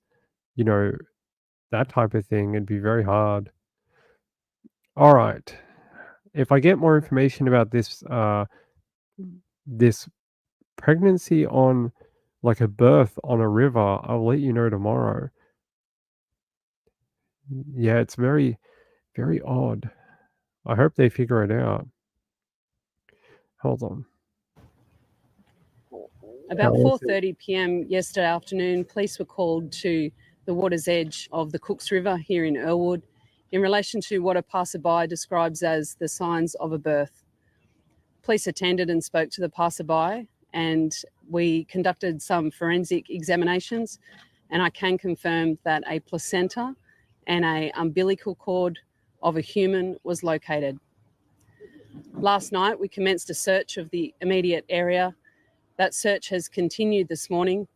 that type of thing. It'd be very hard. All right. If I get more information about this pregnancy on like a birth on a river, I'll let you know tomorrow. Yeah, it's very, very odd. I hope they figure it out. Hold on. About 4:30 p.m. yesterday afternoon, police were called to the water's edge of the Cooks River here in Earlwood in relation to what a passerby describes as the signs of a birth. Police attended and spoke to the passerby, and we conducted some forensic examinations, and I can confirm that a placenta and an umbilical cord of a human was located. Last night, we commenced a search of the immediate area. That search has continued this morning.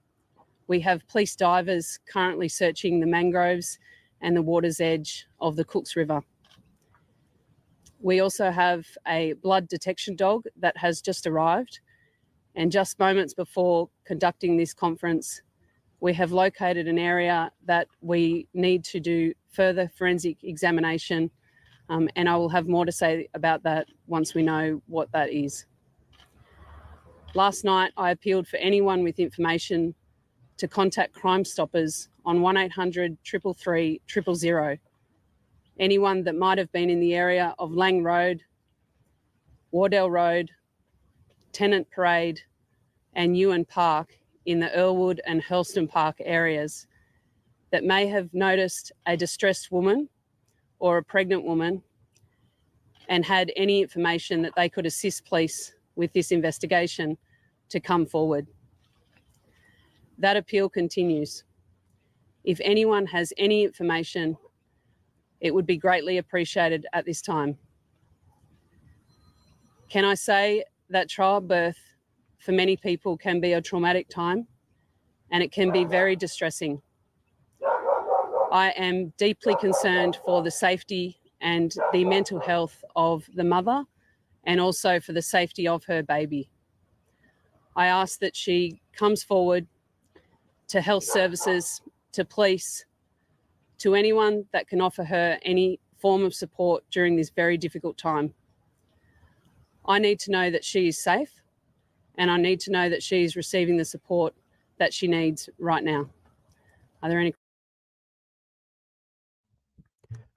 We have police divers currently searching the mangroves and the water's edge of the Cooks River. We also have a blood detection dog that has just arrived. And just moments before conducting this conference, we have located an area that we need to do further forensic examination. And I will have more to say about that once we know what that is. Last night, I appealed for anyone with information to contact Crime Stoppers on 1800 333 000. Anyone that might have been in the area of Lang Road, Wardell Road, Tennant Parade and Ewan Park in the Earlwood and Hurlston Park areas that may have noticed a distressed woman or a pregnant woman and had any information that they could assist police with this investigation to come forward. That appeal continues. If anyone has any information, it would be greatly appreciated at this time. Can I say that childbirth for many people can be a traumatic time and it can be very distressing. I am deeply concerned for the safety and the mental health of the mother and also for the safety of her baby. I ask that she comes forward to health services, to police, to anyone that can offer her any form of support during this very difficult time. I need to know that she is safe and I need to know that she is receiving the support that she needs right now. Are there any?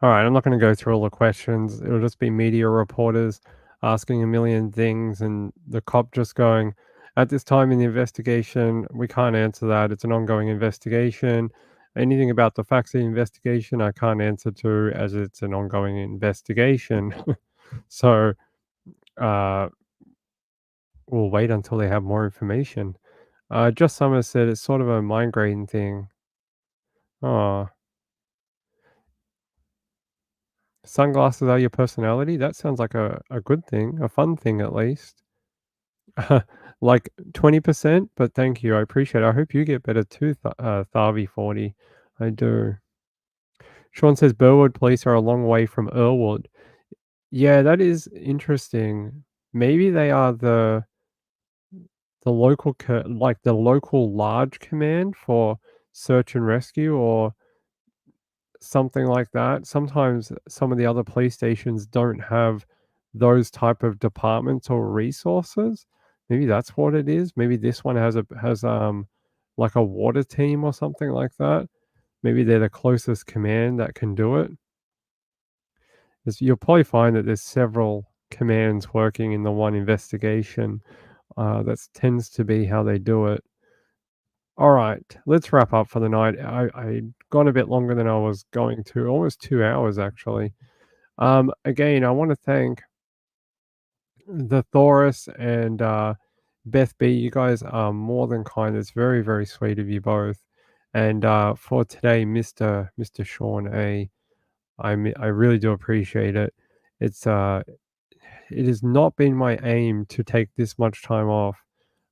All right, I'm not going to go through all the questions. It'll just be media reporters asking a million things and the cop just going, at this time in the investigation, we can't answer that. It's an ongoing investigation. Anything about the facts of the investigation, I can't answer to as it's an ongoing investigation. So we'll wait until they have more information. Just Summer said it's sort of a migraine thing. Oh. Sunglasses are your personality? That sounds like a good thing, a fun thing at least. Like 20%, but thank you. I appreciate it. I hope you get better too, Tharvy40. I do. Sean says Burwood police are a long way from Earlwood. Yeah, that is interesting. Maybe they are the local, like the local large command for search and rescue or something like that. Sometimes some of the other police stations don't have those type of departments or resources. Maybe that's what it is. Maybe this one has like a water team or something like that. Maybe they're the closest command that can do it. You'll probably find that there's several commands working in the one investigation. That tends to be how they do it. All right, let's wrap up for the night. I gone a bit longer than I was going to, almost 2 hours actually. Again, I want to thank the Thoris and Beth B. You guys are more than kind. It's very, very sweet of you both. And for today, Mr. Sean A. I really do appreciate it. It has not been my aim to take this much time off.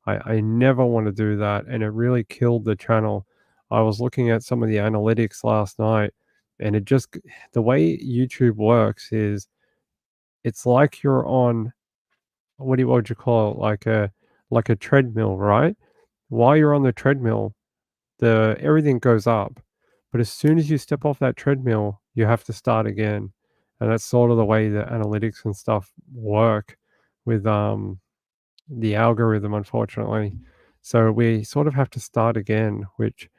I never want to do that, and it really killed the channel. I was looking at some of the analytics last night, and it just, the way YouTube works is, it's like you're on, what would you call it, like a treadmill, right? While you're on the treadmill, everything goes up, but as soon as you step off that treadmill, you have to start again, and that's sort of the way the analytics and stuff work with the algorithm, unfortunately. So we sort of have to start again, which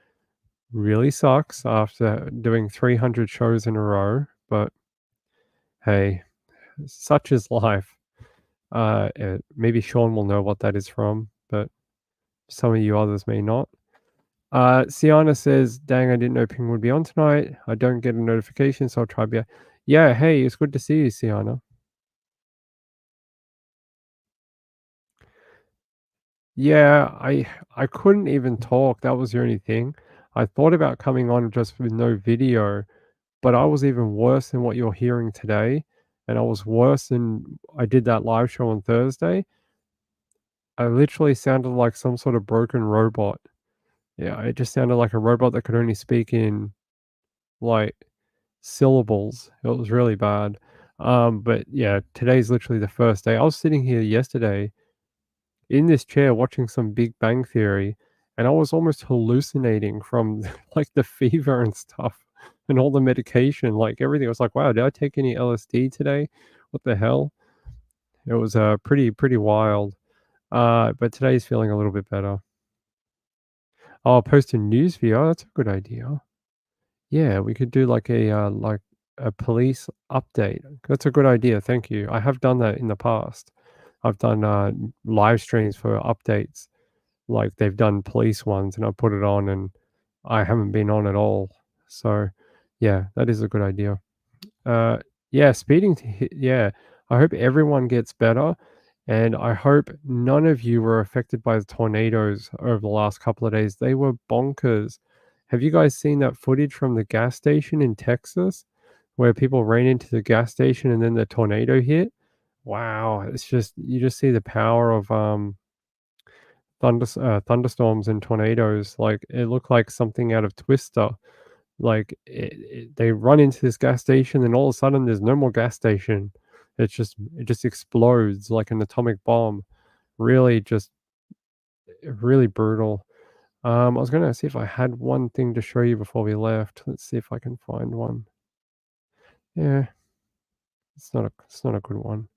really sucks after doing 300 shows in a row. But hey, such is life. Maybe Sean will know what that is from, but some of you others may not. Sienna says, dang, I didn't know Ping would be on tonight. I don't get a notification, so I'll try. Yeah, hey, it's good to see you, Sienna. Yeah, I couldn't even talk. That was the only thing. I thought about coming on just with no video, but I was even worse than what you're hearing today, and I was worse than I did that live show on Thursday. I literally sounded like some sort of broken robot. Yeah, it just sounded like a robot that could only speak in like syllables. It was really bad. But yeah, today's literally the first day. I was sitting here yesterday in this chair watching some Big Bang Theory, and I was almost hallucinating from like the fever and stuff and all the medication, like everything. I was like, wow, did I take any LSD today? What the hell? It was pretty wild. But today's feeling a little bit better. I'll post a news video. Oh, that's a good idea. Yeah, we could do like a police update. That's a good idea. Thank you. I have done that in the past. I've done live streams for updates. like they've done police ones, and I put it on, and I haven't been on at all. So, yeah, that is a good idea. Yeah, yeah, I hope everyone gets better, and I hope none of you were affected by the tornadoes over the last couple of days. They were bonkers. Have you guys seen that footage from the gas station in Texas where people ran into the gas station and then the tornado hit? Wow, it's just you just see the power of thunderstorms and tornadoes. Like it looked like something out of Twister. Like they run into this gas station, and all of a sudden there's no more gas station. It just explodes like an atomic bomb. Really, just really brutal. I was gonna see if I had one thing to show you before we left. Let's see if I can find one. Yeah, it's not a good one.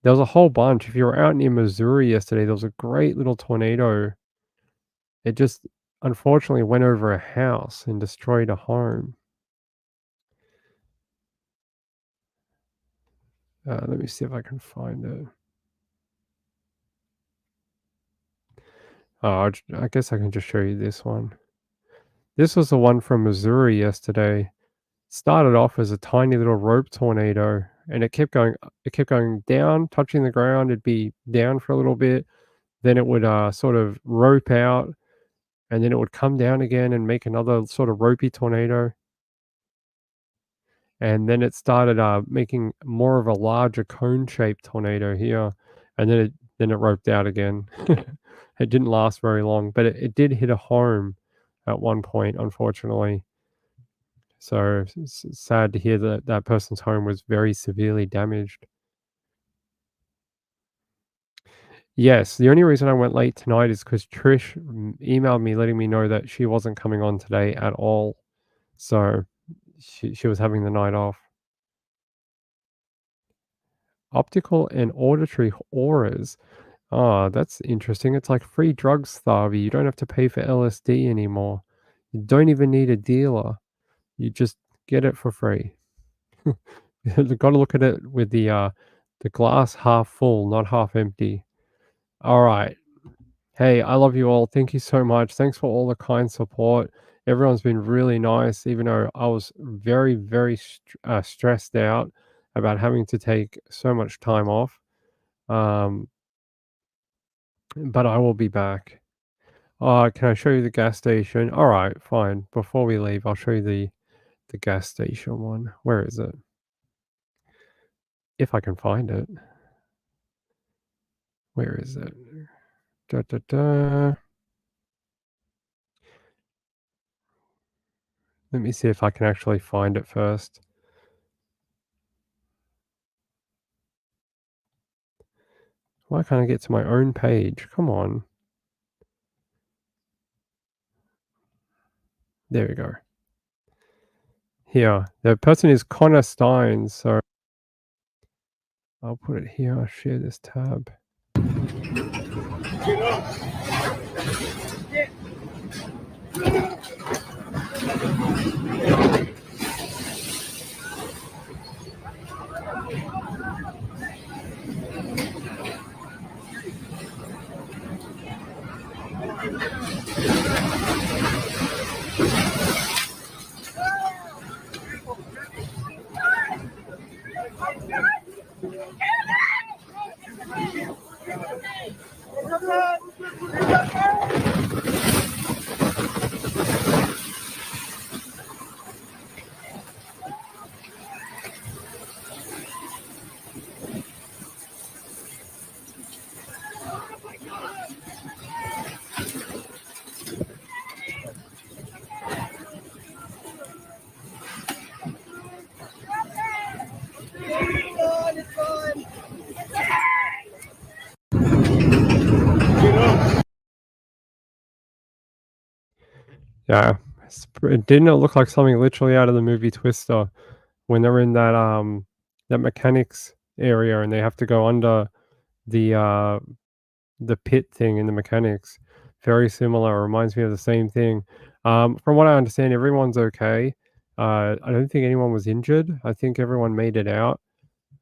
There was a whole bunch. If you were out near Missouri yesterday, there was a great little tornado. It just unfortunately went over a house and destroyed a home. Let me see if I can find it. Oh, I guess I can just show you this one. This was the one from Missouri yesterday. Started off as a tiny little rope tornado, and it kept going down, touching the ground. It'd be down for a little bit, then it would sort of rope out, and then it would come down again and make another sort of ropey tornado. And then it started making more of a larger cone-shaped tornado here, and then it roped out again. It didn't last very long, but it did hit a home at one point, unfortunately. So it's sad to hear that that person's home was very severely damaged. Yes, the only reason I went late tonight is because Trish emailed me letting me know that she wasn't coming on today at all. So she was having the night off. Optical and auditory auras. Ah, that's interesting. It's like free drugs, Tharvy. You don't have to pay for LSD anymore. You don't even need a dealer. You just get it for free. You've got to look at it with the glass half full, not half empty. All right. Hey, I love you all. Thank you so much. Thanks for all the kind support. Everyone's been really nice, even though I was very, very stressed out about having to take so much time off. But I will be back. Can I show you the gas station? All right, fine. Before we leave, I'll show you the gas station one. Where is it? If I can find it. Where is it? Da, da, da. Let me see if I can actually find it first. Why can't I get to my own page? Come on. There we go. Here. The person is Connor Stein, so I'll put it here. I'll share this tab. Yeah, didn't it look like something literally out of the movie Twister when they're in that mechanics area and they have to go under the pit thing in the mechanics? Very similar. Reminds me of the same thing. From what I understand, everyone's okay. I don't think anyone was injured. I think everyone made it out.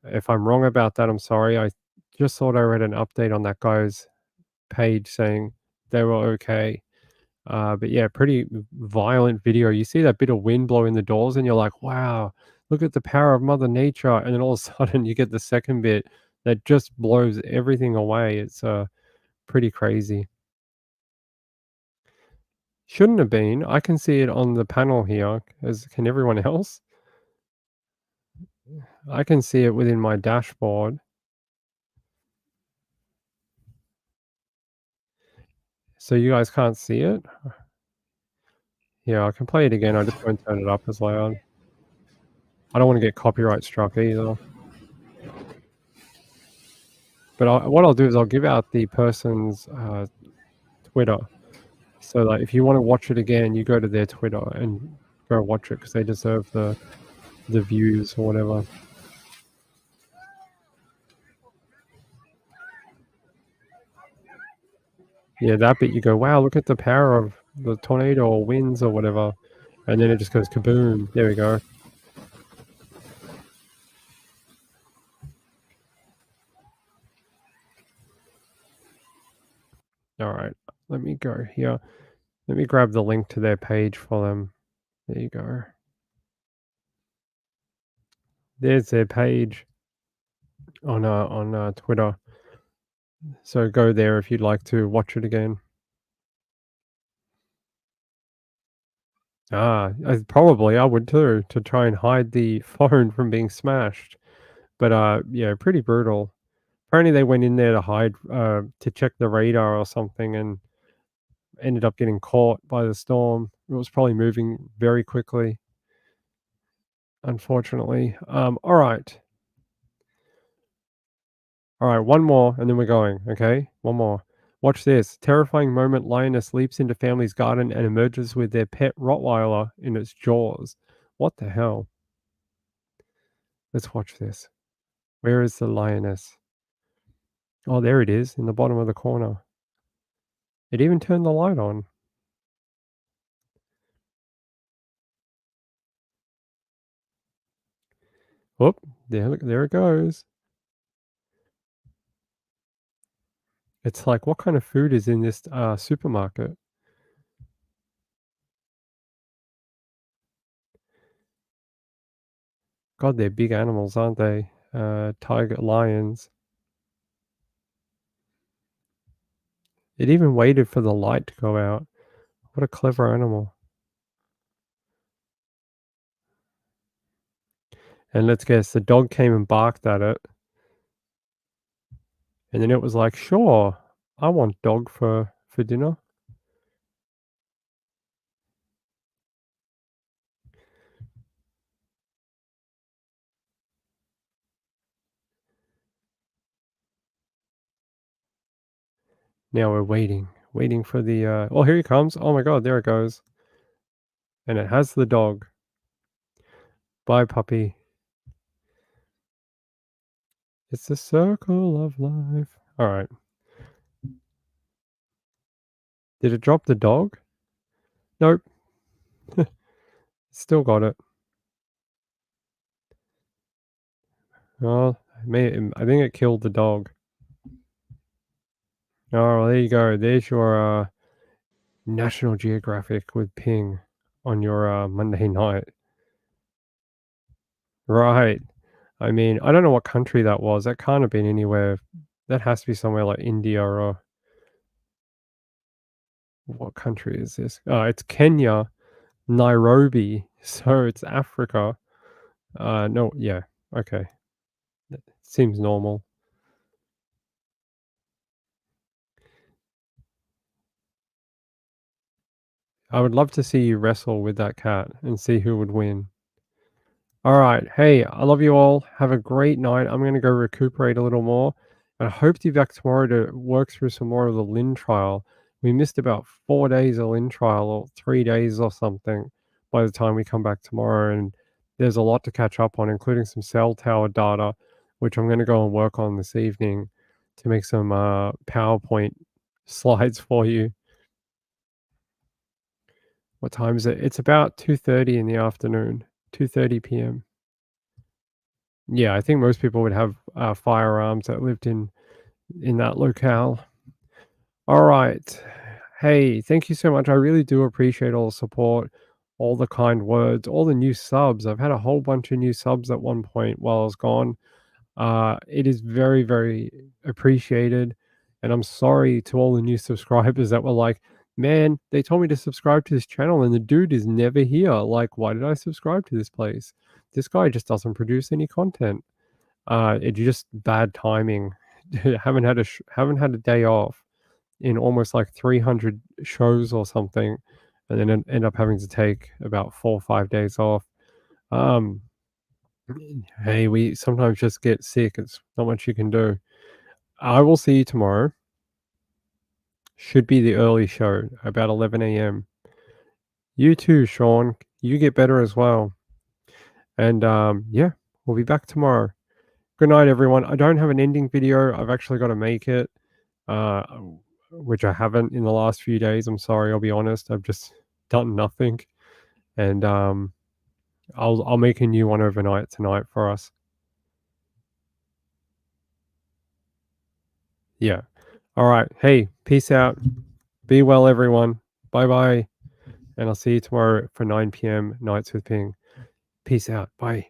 If I'm wrong about that, I'm sorry. I just thought I read an update on that guy's page saying they were okay. But yeah, pretty violent video. You see that bit of wind blowing the doors and you're like, wow, look at the power of Mother Nature. And then all of a sudden you get the second bit that just blows everything away. It's pretty crazy. Shouldn't have been. I can see it on the panel here, as can everyone else. I can see it within my dashboard. So you guys can't see it? Yeah, I can play it again. I just won't turn it up as loud. I don't want to get copyright struck either. But what I'll do is I'll give out the person's Twitter. So like, if you want to watch it again, you go to their Twitter and go watch it because they deserve the views or whatever. Yeah, that bit you go, wow, look at the power of the tornado or winds or whatever. And then it just goes kaboom. There we go. All right, let me go here. Let me grab the link to their page for them. There you go. There's their page on Twitter. So go there if you'd like to watch it again. Probably I would too, to try and hide the phone from being smashed. But yeah, pretty brutal. Apparently they went in there to hide, to check the radar or something, and ended up getting caught by the storm. It was probably moving very quickly, unfortunately. All right. All right, one more, and then we're going, okay? One more. Watch this. Terrifying moment. Lioness leaps into family's garden and emerges with their pet Rottweiler in its jaws. What the hell? Let's watch this. Where is the lioness? Oh, there it is, in the bottom of the corner. It even turned the light on. Whoop, there it goes. It's like, what kind of food is in this supermarket? God, they're big animals, aren't they? Tiger, lions. It even waited for the light to go out. What a clever animal. And let's guess, the dog came and barked at it. And then it was like, sure, I want dog for dinner. Now we're waiting for the, oh, here he comes. Oh my God, there it goes. And it has the dog. Bye, puppy. It's the circle of life. All right. Did it drop the dog? Nope. Still got it. Oh, I think it killed the dog. Oh, there you go. There's your National Geographic with Ping on your Monday night. Right. I mean, I don't know what country that was. That can't have been anywhere. That has to be somewhere like India or... What country is this? It's Kenya, Nairobi. So it's Africa. No, yeah. Okay. That seems normal. I would love to see you wrestle with that cat and see who would win. All right. Hey, I love you all. Have a great night. I'm going to go recuperate a little more. And I hope to be back tomorrow to work through some more of the Lynn trial. We missed about 4 days of Lynn trial, or 3 days or something, by the time we come back tomorrow. And there's a lot to catch up on, including some cell tower data, which I'm going to go and work on this evening to make some PowerPoint slides for you. What time is it? It's about 2:30 in the afternoon, 2:30 p.m. Yeah, I think most people would have firearms that lived in that locale. All right. Hey, thank you so much. I really do appreciate all the support, all the kind words, all the new subs. I've had a whole bunch of new subs at one point while I was gone. It is very, very appreciated. And I'm sorry to all the new subscribers that were like, man, they told me to subscribe to this channel and the dude is never here. Like, why did I subscribe to this place? This guy just doesn't produce any content. It's just bad timing. haven't had a day off in almost like 300 shows or something, and then end up having to take about 4 or 5 days off. Hey, we sometimes just get sick. It's not much you can do. I will see you tomorrow. Should be the early show, about 11 a.m. You too, Sean. You get better as well. And yeah, we'll be back tomorrow. Good night, everyone. I don't have an ending video. I've actually got to make it, which I haven't in the last few days. I'm sorry. I'll be honest. I've just done nothing, and I'll make a new one overnight tonight for us. Yeah. All right. Hey, peace out. Be well, everyone. Bye bye. And I'll see you tomorrow for 9 p.m. Nights with Ping. Peace out. Bye.